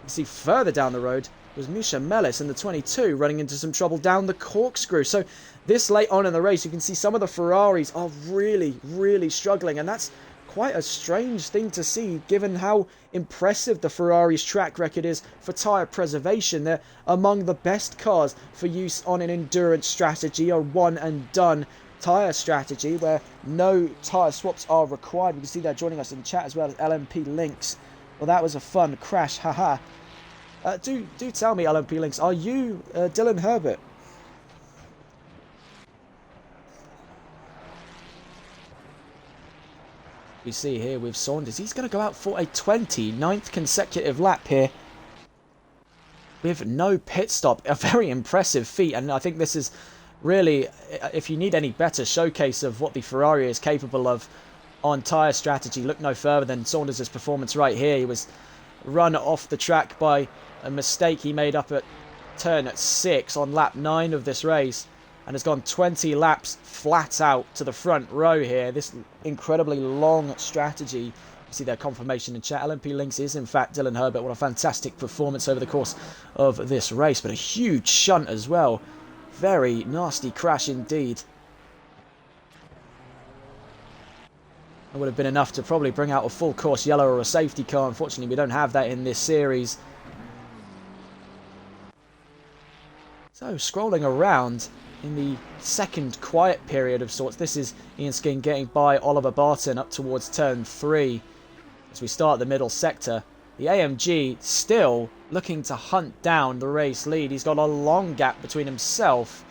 [SPEAKER 1] You see further down the road was Misha Mellis in the 22 running into some trouble down the corkscrew. So this late on in the race, you can see some of the Ferraris are really struggling, and that's quite a strange thing to see given how impressive the Ferrari's track record is for tyre preservation. They're among the best cars for use on an endurance strategy, a one and done tyre strategy where no tyre swaps are required. We can see they're joining us in chat as well as LMP Links. Well, that was a fun crash, haha. Do tell me, LMP Links, are you Dylan Herbert? We see here with Saunders, he's going to go out for a 29th consecutive lap here with no pit stop. A very impressive feat, and I think this is really, if you need any better showcase of what the Ferrari is capable of on tyre strategy, look no further than Saunders' performance right here. He was run off the track by a mistake he made up at turn 6 on lap 9 of this race, and has gone 20 laps flat out to the front row here. This incredibly long strategy. You see their confirmation in chat. LMP Links is in fact Dylan Herbert. What a fantastic performance over the course of this race, but a huge shunt as well. Very nasty crash indeed. It would have been enough to probably bring out a full course yellow or a safety car. Unfortunately, we don't have that in this series. So, scrolling around in the second quiet period of sorts, this is Ian Skeen getting by Oliver Barton up towards turn 3 as we start the middle sector. The AMG still looking to hunt down the race lead. He's got a long gap between himself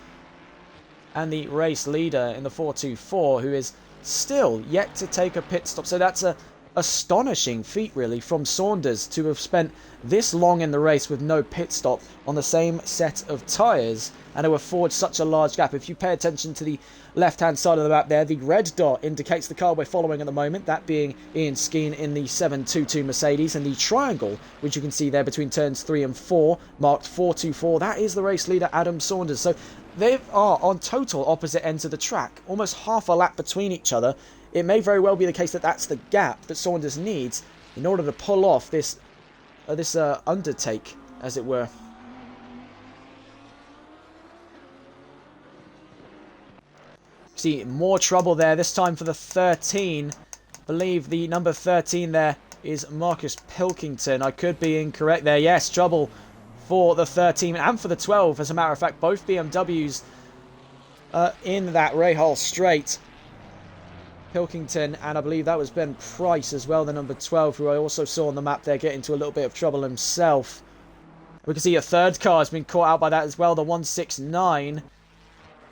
[SPEAKER 1] and the race leader in the 424, who is still yet to take a pit stop. So that's a astonishing feat really from Saunders to have spent this long in the race with no pit stop on the same set of tyres and to afford such a large gap. If you pay attention to the left hand side of the map there, the red dot indicates the car we're following at the moment, that being Ian Skeen in the 722 Mercedes, and the triangle which you can see there between turns 3 and 4 marked 424, that is the race leader Adam Saunders. So they are on total opposite ends of the track, almost half a lap between each other. It may very well be the case that that's the gap that Saunders needs in order to pull off this undertake, as it were. See, more trouble there, this time for the 13. I believe the number 13 there is Marcus Pilkington. I could be incorrect there. Yes, trouble for the 13 and for the 12. As a matter of fact, both BMWs in that Rahal straight. Pilkington, and I believe that was Ben Price as well, the number 12, who I also saw on the map there get into a little bit of trouble himself. We can see a third car has been caught out by that as well, the 169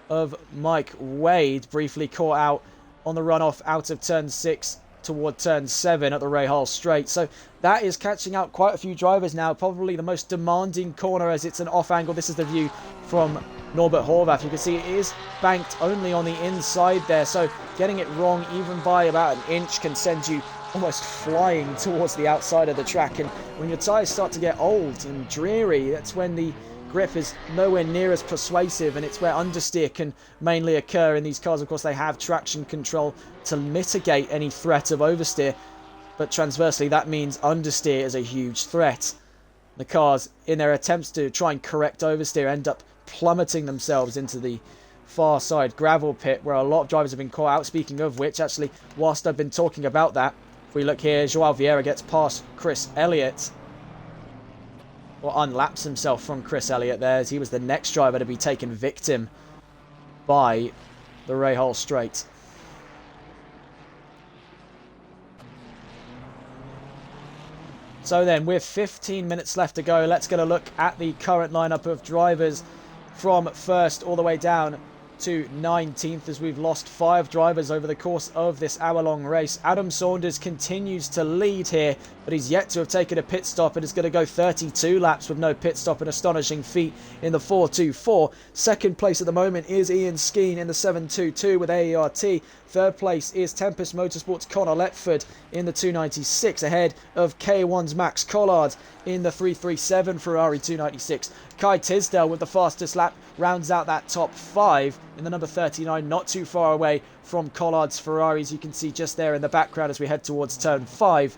[SPEAKER 1] of Mike Wade, briefly caught out on the runoff out of turn 6 toward turn 7 at the Rahal straight. So that is catching out quite a few drivers now, probably the most demanding corner as it's an off angle. This is the view from Norbert Horvath. You can see it is banked only on the inside there, so getting it wrong even by about an inch can send you almost flying towards the outside of the track. And when your tyres start to get old and dreary, that's when the grip is nowhere near as persuasive, and it's where understeer can mainly occur in these cars. Of course, they have traction control to mitigate any threat of oversteer, but transversely that means understeer is a huge threat. The cars, in their attempts to try and correct oversteer, end up plummeting themselves into the far side gravel pit where a lot of drivers have been caught out. Speaking of which, actually, whilst I've been talking about that, if we look here, Joao Vieira gets past Chris Elliott, or unlaps himself from Chris Elliott there, as he was the next driver to be taken victim by the Rahal straight. So then, with 15 minutes left to go, let's get a look at the current lineup of drivers from first all the way down to 19th, as we've lost 5 drivers over the course of this hour-long race. Adam Saunders continues to lead here, but he's yet to have taken a pit stop and is going to go 32 laps with no pit stop, an astonishing feat in the 424. Second place at the moment is Ian Skeen in the 722 with AERT. Third place is Tempest Motorsports' Connor Letford in the 296, ahead of K1's Max Collard in the 337 Ferrari 296. Kai Tisdale with the fastest lap rounds out that top 5 in the number 39, not too far away from Collard's Ferrari, as you can see just there in the background as we head towards turn 5.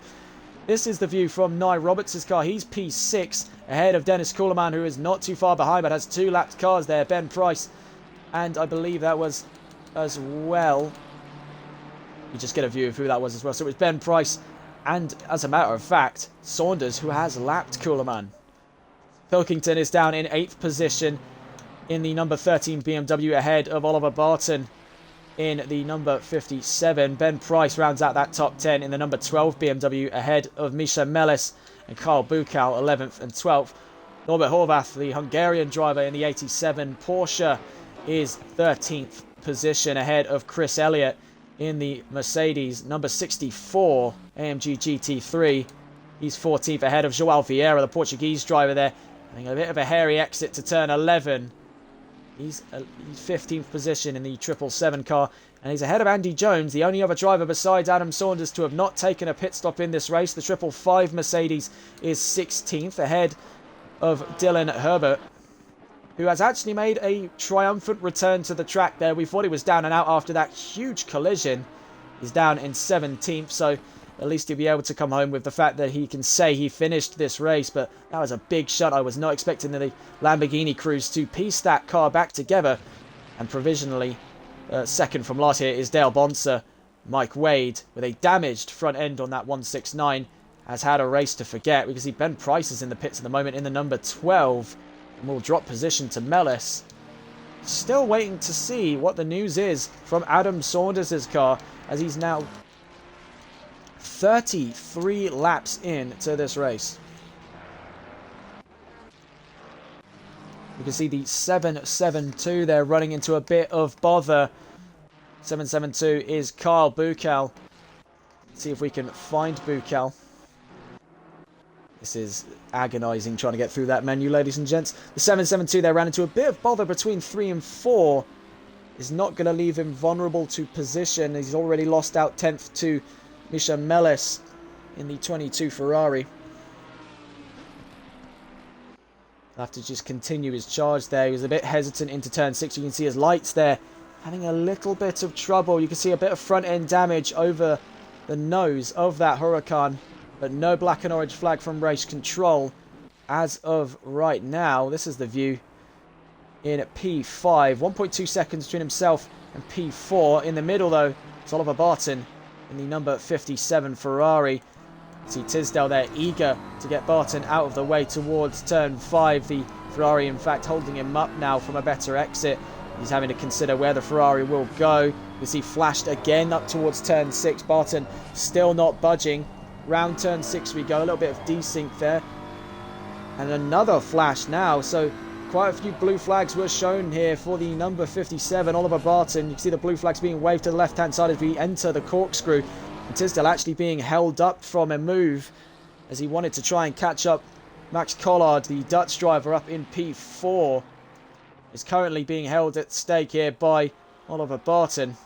[SPEAKER 1] This is the view from Nye Roberts' car. He's P6 ahead of Dennis Kuhleman, who is not too far behind but has 2 lapped cars there. Ben Price, and I believe that was as well. You just get a view of who that was as well. So it was Ben Price and, as a matter of fact, Saunders, who has lapped Kuhleman. Pilkington is down in 8th position in the number 13 BMW ahead of Oliver Barton in the number 57. Ben Price rounds out that top 10 in the number 12 BMW ahead of Misha Melis and Karl Buchau 11th and 12th. Norbert Horvath, the Hungarian driver in the 87 Porsche, is 13th position ahead of Chris Elliott in the Mercedes number 64 AMG GT3. He's 14th ahead of Joao Vieira, the Portuguese driver there, having a bit of a hairy exit to turn 11. He's 15th position in the 777 car, and he's ahead of Andy Jones, the only other driver besides Adam Saunders to have not taken a pit stop in this race. The 555 Mercedes is 16th, ahead of Dylan Herbert, who has actually made a triumphant return to the track there. We thought he was down and out after that huge collision. He's down in 17th, so at least he'll be able to come home with the fact that he can say he finished this race. But that was a big shot. I was not expecting the Lamborghini crews to piece that car back together. And provisionally, second from last here is Dale Bonser. Mike Wade, with a damaged front end on that 169, has had a race to forget. We can see Ben Price is in the pits at the moment in the number 12. And will drop position to Mellis. Still waiting to see what the news is from Adam Saunders' car, as he's now 33 laps into this race. You can see the 772 there running into a bit of bother. 772 is Kyle Buchel. Let's see if we can find Buchel. This is agonising trying to get through that menu, ladies and gents. The 772 there ran into a bit of bother between 3 and 4. Is not going to leave him vulnerable to position. He's already lost out 10th to Misha Mellis in the 22 Ferrari. He'll have to just continue his charge there. He was a bit hesitant into turn 6. You can see his lights there having a little bit of trouble. You can see a bit of front end damage over the nose of that Huracan. But no black and orange flag from race control as of right now. This is the view in P5. 1.2 seconds between himself and P4. In the middle, though, it's Oliver Barton in the number 57 Ferrari. See Tisdale there, eager to get Barton out of the way towards turn 5. The Ferrari, in fact, holding him up now from a better exit. He's having to consider where the Ferrari will go. You see flashed again up towards turn 6. Barton still not budging. Round turn 6 we go, a little bit of desync there. And another flash now, so quite a few blue flags were shown here for the number 57, Oliver Barton. You can see the blue flags being waved to the left-hand side as we enter the corkscrew. And Tisdale actually being held up from a move as he wanted to try and catch up Max Collard, the Dutch driver, up in P4. Is currently being held at stake here by Oliver Barton.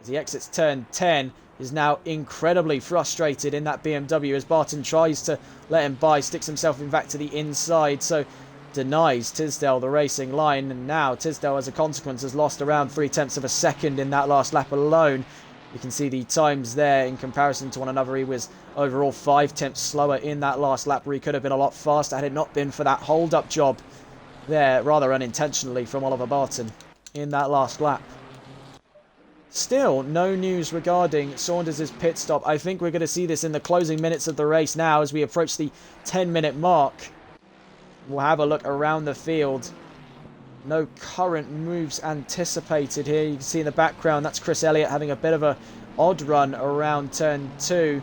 [SPEAKER 1] As he exits turn 10, is now incredibly frustrated in that BMW as Barton tries to let him by, sticks himself in fact to the inside, so denies Tisdale the racing line. And now Tisdale, as a consequence, has lost around 0.3 of a second in that last lap alone. You can see the times there in comparison to one another. He was overall 0.5 slower in that last lap, where he could have been a lot faster had it not been for that hold-up job there, rather unintentionally, from Oliver Barton in that last lap. Still, no news regarding Saunders' pit stop. I think we're going to see this in the closing minutes of the race now as we approach the 10-minute mark. We'll have a look around the field. No current moves anticipated here. You can see in the background, that's Chris Elliott having a bit of a odd run around turn 2.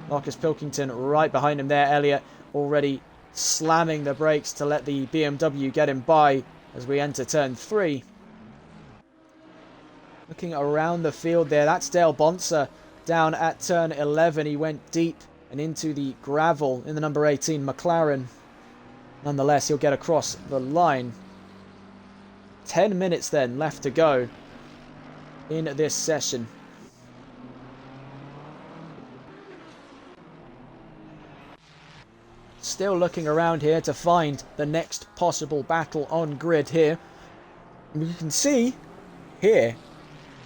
[SPEAKER 1] Marcus Pilkington right behind him there. Elliott already slamming the brakes to let the BMW get him by as we enter turn 3. Looking around the field there, that's Dale Bonser down at turn 11. He went deep and into the gravel in the number 18 McLaren. Nonetheless, he'll get across the line. 10 minutes then left to go in this session. Still looking around here to find the next possible battle on grid here. And you can see here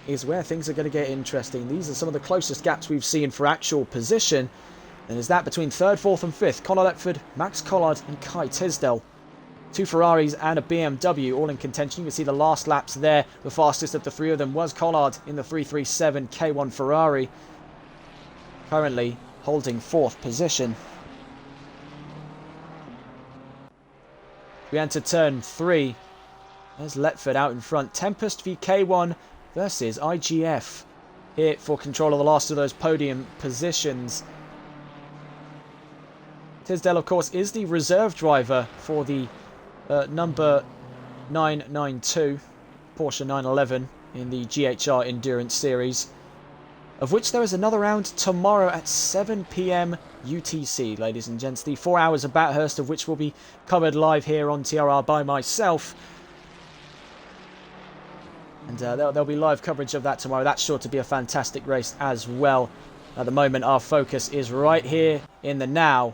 [SPEAKER 1] is where things are going to get interesting. These are some of the closest gaps we've seen for actual position. And is that between 3rd, 4th and 5th. Conor Lepford, Max Collard and Kai Tisdale. 2 Ferraris and a BMW all in contention. You can see the last laps there. The fastest of the 3 of them was Collard in the 337 K1 Ferrari. Currently holding 4th position. We enter turn 3. There's Lepford out in front. Tempest v K1 versus IGF. Here for control of the last of those podium positions. Tisdale, of course, is the reserve driver for the number 992 Porsche 911 in the GHR Endurance Series, of which there is another round tomorrow at 7 PM UTC, ladies and gents. The 4 hours of Bathurst, of which will be covered live here on TRR by myself. And there'll be live coverage of that tomorrow. That's sure to be a fantastic race as well. At the moment, our focus is right here in the now.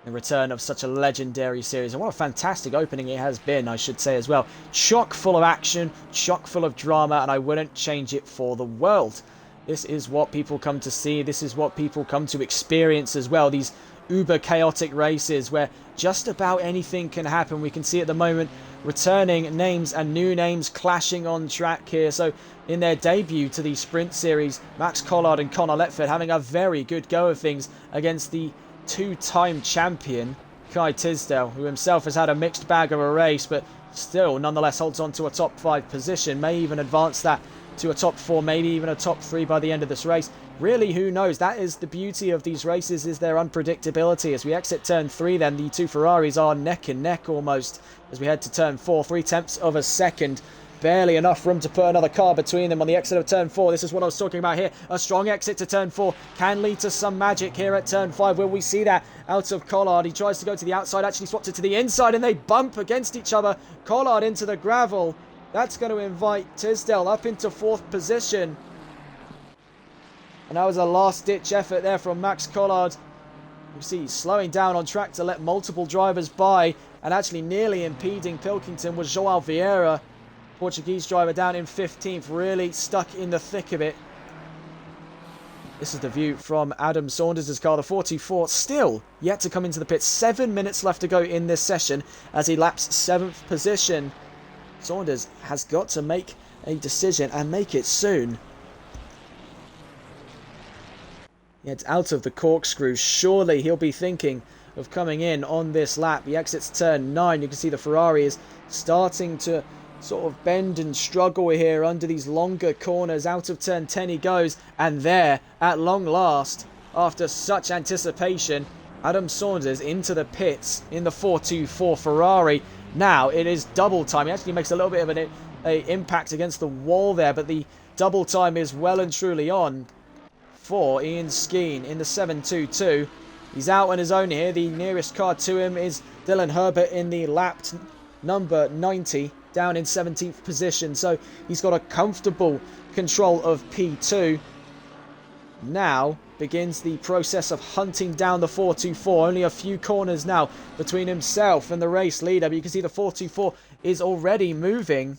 [SPEAKER 1] The return of such a legendary series. And what a fantastic opening it has been, I should say as well. Chock full of action, chock full of drama, and I wouldn't change it for the world. This is what people come to see. This is what people come to experience as well. These uber chaotic races where just about anything can happen. We can see at the moment returning names and new names clashing on track here. So in their debut to the sprint series, Max Collard and Connor Letford having a very good go of things against the two-time champion Kai Tisdale, who himself has had a mixed bag of a race, but still nonetheless holds on to a top 5 position, may even advance that to a top 4, maybe even a top 3 by the end of this race. Really, who knows? That is the beauty of these races, is their unpredictability. As we exit turn 3 then, the two Ferraris are neck and neck almost as we head to turn 4, 3/10 of a second. Barely enough room to put another car between them on the exit of turn 4. This is what I was talking about here. A strong exit to turn 4 can lead to some magic here at turn 5. Will we see that out of Collard? He tries to go to the outside, actually swapped it to the inside, and they bump against each other. Collard into the gravel. That's going to invite Tisdale up into 4th position. And that was a last-ditch effort there from Max Collard. You see he's slowing down on track to let multiple drivers by, and actually nearly impeding Pilkington was Joao Vieira. Portuguese driver down in 15th, really stuck in the thick of it. This is the view from Adam Saunders' car, the 44, still yet to come into the pits. 7 minutes left to go in this session as he laps 7th position. Saunders has got to make a decision and make it soon. He heads out of the corkscrew. Surely he'll be thinking of coming in on this lap. He exits turn 9. You can see the Ferrari is starting to sort of bend and struggle here under these longer corners. Out of turn 10 he goes, and there at long last, after such anticipation, Adam Saunders into the pits in the 424 Ferrari. Now it is double time. He actually makes a little bit of an impact against the wall there, but the double time is well and truly on for Ian Skeen in the 722. He's out on his own here. The nearest car to him is Dylan Herbert in the lapped number 90, down in 17th position. So he's got a comfortable control of P2. Now begins the process of hunting down the 424. Only a few corners now between himself and the race leader. But you can see the 424 is already moving.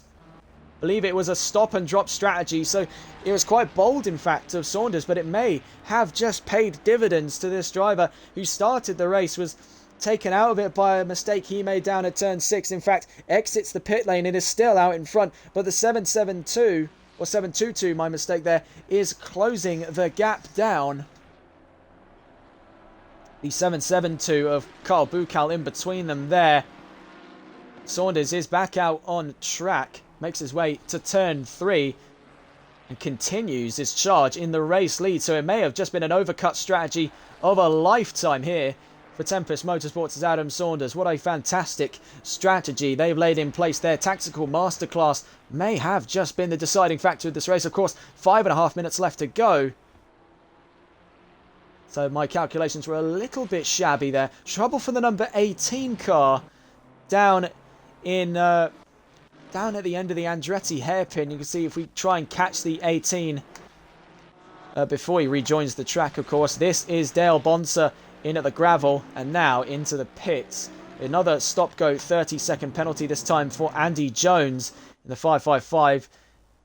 [SPEAKER 1] I believe it was a stop and drop strategy. So it was quite bold, in fact, of Saunders. But it may have just paid dividends to this driver who started the race, was taken out of it by a mistake he made down at turn 6. In fact, exits the pit lane and is still out in front. But the 772, or 722, my mistake there, is closing the gap down. The 772 of Carl Bukal in between them there. Saunders is back out on track, makes his way to turn 3 and continues his charge in the race lead. So it may have just been an overcut strategy of a lifetime here for Tempest Motorsports' Adam Saunders. What a fantastic strategy they've laid in place. Their tactical masterclass may have just been the deciding factor of this race. Of course, 5.5 minutes left to go. So my calculations were a little bit shabby there. Trouble for the number 18 car down in down at the end of the Andretti hairpin. You can see if we try and catch the 18 before he rejoins the track, of course. This is Dale Bonser in at the gravel and now into the pits. Another stop-go 30-second penalty, this time for Andy Jones in the 555.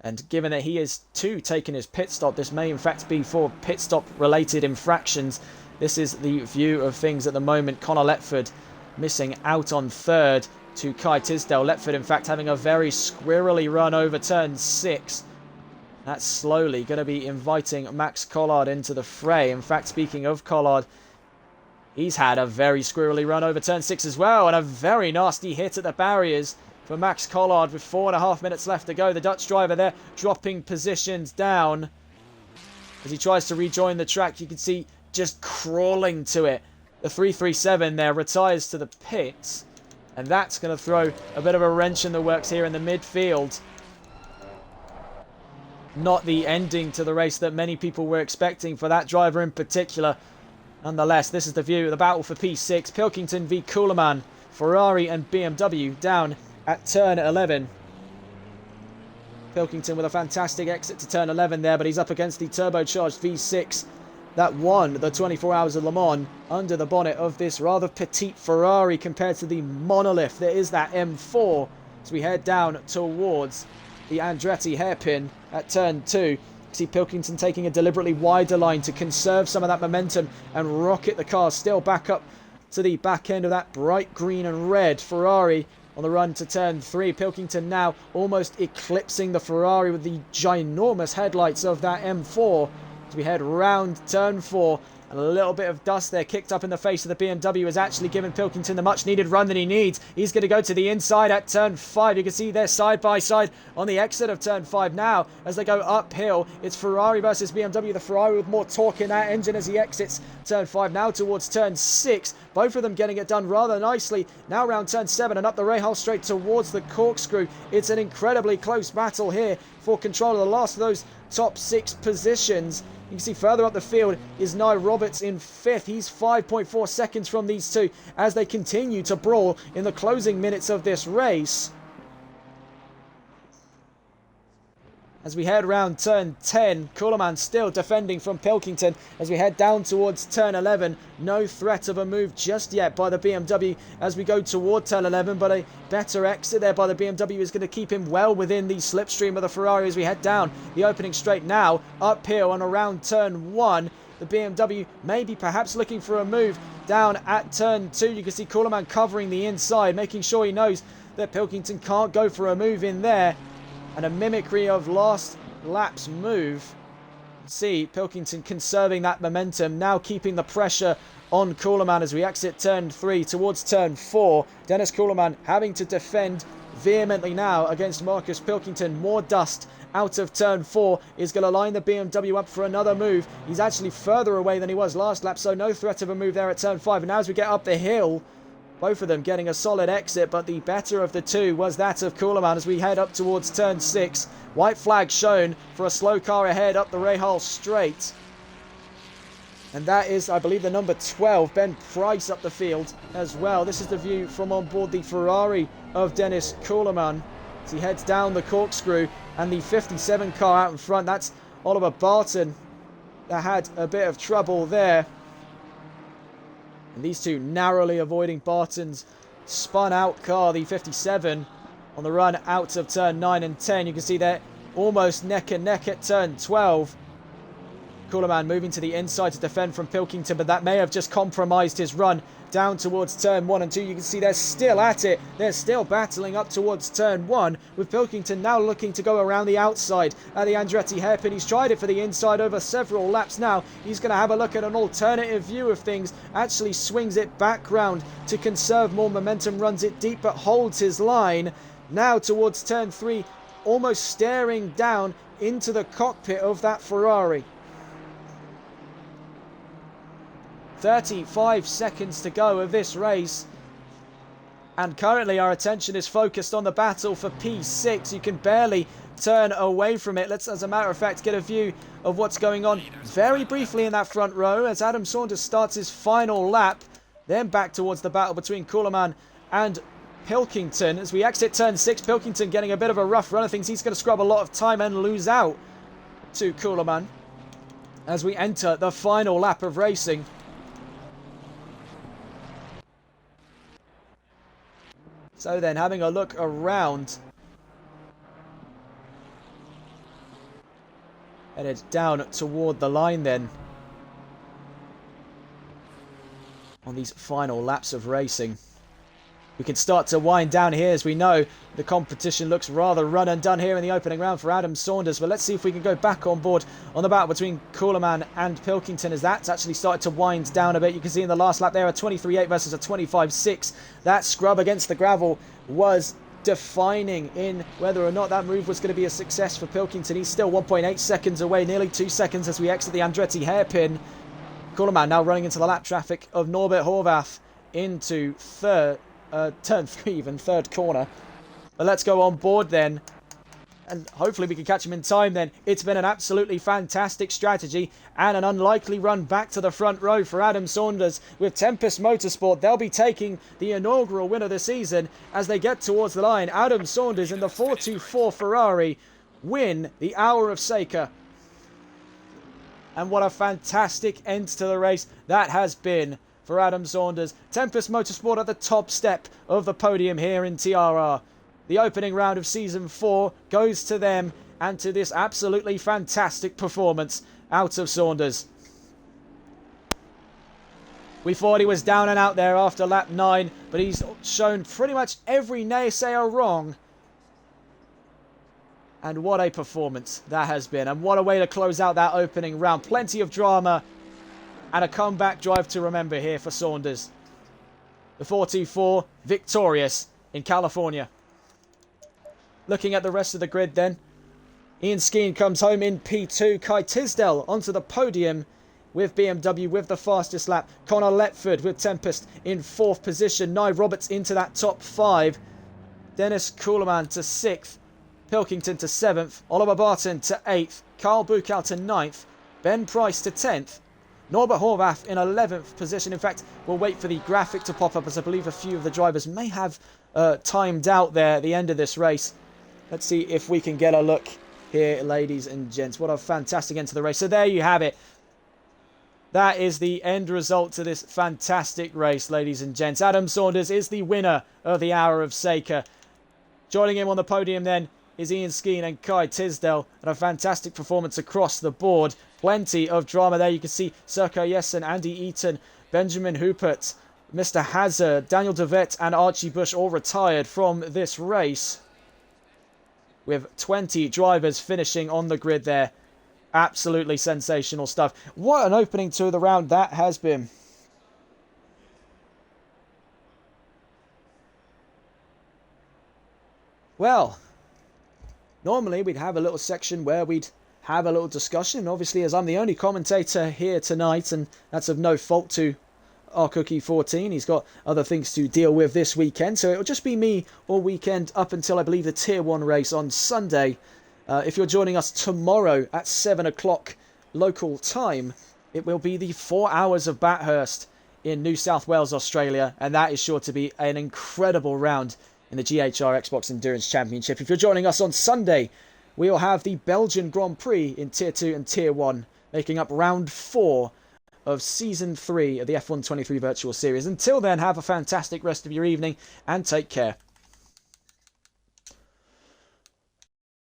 [SPEAKER 1] And given that he is too taking his pit stop, this may in fact be for pit stop related infractions. This is the view of things at the moment. Connor Letford missing out on 3rd to Kai Tisdale. Letford in fact having a very squirrely run over turn 6. That's slowly going to be inviting Max Collard into the fray. In fact, speaking of Collard, he's had a very squirrely run over turn 6 as well, and a very nasty hit at the barriers for Max Collard with 4.5 minutes left to go. The Dutch driver there dropping positions down as he tries to rejoin the track. You can see just crawling to it. The 337 there retires to the pits, and that's going to throw a bit of a wrench in the works here in the midfield. Not the ending to the race that many people were expecting for that driver in particular. Nonetheless, this is the view of the battle for P6. Pilkington v Kuhlmann, Ferrari and BMW down at turn 11. Pilkington with a fantastic exit to turn 11 there, but he's up against the turbocharged V6 that won the 24 Hours of Le Mans under the bonnet of this rather petite Ferrari compared to the monolith that is that M4 as we head down towards the Andretti hairpin at turn 2. See Pilkington taking a deliberately wider line to conserve some of that momentum and rocket the car still back up to the back end of that bright green and red Ferrari on the run to turn 3. Pilkington now almost eclipsing the Ferrari with the ginormous headlights of that M4 as we head round turn 4. And a little bit of dust there kicked up in the face of the BMW has actually given Pilkington the much needed run that he needs. He's going to go to the inside at turn 5. You can see they're side by side on the exit of turn 5 now as they go uphill. It's Ferrari versus BMW. The Ferrari with more torque in that engine as he exits turn 5 now towards turn 6. Both of them getting it done rather nicely. Now round turn 7 and up the Rahal straight towards the corkscrew. It's an incredibly close battle here for control of the last of those top 6 positions. You can see further up the field is Nye Roberts in 5th. He's 5.4 seconds from these two as they continue to brawl in the closing minutes of this race. As we head round turn 10, Kuhlmann still defending from Pilkington as we head down towards turn 11. No threat of a move just yet by the BMW as we go toward turn 11, but a better exit there by the BMW is going to keep him well within the slipstream of the Ferrari as we head down the opening straight now, uphill and around turn 1. The BMW maybe perhaps looking for a move down at turn 2. You can see Kuhlmann covering the inside, making sure he knows that Pilkington can't go for a move in there. And a mimicry of last lap's move. See Pilkington conserving that momentum, now keeping the pressure on Kuhlmann as we exit turn 3 towards turn 4. Dennis Kuhlmann having to defend vehemently now against Marcus Pilkington. More dust out of turn 4 is going to line the BMW up for another move. He's actually further away than he was last lap, so no threat of a move there at turn 5. And now as we get up the hill, both of them getting a solid exit, but the better of the two was that of Kuhlmann as we head up towards turn 6. White flag shown for a slow car ahead up the Rahal straight. And that is, I believe, the number 12, Ben Price, up the field as well. This is the view from on board the Ferrari of Dennis Kuhlmann as he heads down the corkscrew. And the 57 car out in front, that's Oliver Barton that had a bit of trouble there. And these two narrowly avoiding Barton's spun out car, the 57, on the run out of turn 9 and 10. You can see they're almost neck and neck at turn 12. Kuhlmann moving to the inside to defend from Pilkington, but that may have just compromised his run down towards turn 1 and 2. You can see they're still at it. They're still battling up towards turn 1, with Pilkington now looking to go around the outside at the Andretti hairpin. He's tried it for the inside over several laps now. He's going to have a look at an alternative view of things. Actually swings it back round to conserve more momentum, runs it deep but holds his line. Now towards turn 3, almost staring down into the cockpit of that Ferrari. 35 seconds to go of this race, and currently our attention is focused on the battle for P6. You can barely turn away from it. Let's, as a matter of fact, get a view of what's going on very briefly in that front row as Adam Saunders starts his final lap. Then back towards the battle between Kuhlmann and Pilkington. As we exit turn 6, Pilkington getting a bit of a rough run of things. He's going to scrub a lot of time and lose out to Kuhlmann as we enter the final lap of racing. So then, having a look around, headed down toward the line then on these final laps of racing. We can start to wind down here as we know the competition looks rather run and done here in the opening round for Adam Saunders. But let's see if we can go back on board on the battle between Kuhlmann and Pilkington as that's actually started to wind down a bit. You can see in the last lap there a 23.8 versus a 25.6. That scrub against the gravel was defining in whether or not that move was going to be a success for Pilkington. He's still 1.8 seconds away, nearly 2 seconds as we exit the Andretti hairpin. Kuhlmann now running into the lap traffic of Norbert Horvath into turn 3, even third corner. But let's go on board then, and hopefully we can catch him in time then. It's been an absolutely fantastic strategy and an unlikely run back to the front row for Adam Saunders with Tempest Motorsport. They'll be taking the inaugural win of the season as they get towards the line. Adam Saunders in the 424 Ferrari win the Hour of Seca. And what a fantastic end to the race that has been for Adam Saunders. Tempest Motorsport at the top step of the podium here in TRR. The opening round of Season 4 goes to them and to this absolutely fantastic performance out of Saunders. We thought he was down and out there after lap 9, but he's shown pretty much every naysayer wrong. And what a performance that has been. And what a way to close out that opening round. Plenty of drama and a comeback drive to remember here for Saunders. The 424 victorious in California. Looking at the rest of the grid then. Ian Skeen comes home in P2. Kai Tisdale onto the podium with BMW with the fastest lap. Connor Letford with Tempest in 4th position. Nye Roberts into that top 5. Dennis Kuhleman to 6th. Pilkington to 7th. Oliver Barton to 8th. Carl Buchau to 9th. Ben Price to 10th. Norbert Horvath in 11th position. In fact, we'll wait for the graphic to pop up as I believe a few of the drivers may have timed out there at the end of this race. Let's see if we can get a look here, ladies and gents. What a fantastic end to the race. So there you have it. That is the end result to this fantastic race, ladies and gents. Adam Saunders is the winner of the Hour of Seca. Joining him on the podium then is Ian Skeen and Kai Tisdale. And a fantastic performance across the board. Plenty of drama there. You can see Serko Jessen, Andy Eaton, Benjamin Hoopert, Mr. Hazard, Daniel DeVette and Archie Bush all retired from this race. With 20 drivers finishing on the grid there. Absolutely sensational stuff. What an opening to the round that has been. Well, normally we'd have a little section where we'd have a little discussion. Obviously, as I'm the only commentator here tonight, and that's of no fault to our Cookie 14. He's got other things to deal with this weekend, so it'll just be me all weekend up until I believe the Tier 1 race on Sunday. If you're joining us tomorrow at 7 o'clock local time, it will be the 4 hours of Bathurst in New South Wales, Australia, and that is sure to be an incredible round in the GHR Xbox Endurance Championship. If you're joining us on Sunday, we'll have the Belgian Grand Prix in Tier 2 and Tier 1, making up round 4 of Season 3 of the F1 23 Virtual Series. Until then, have a fantastic rest of your evening and take care.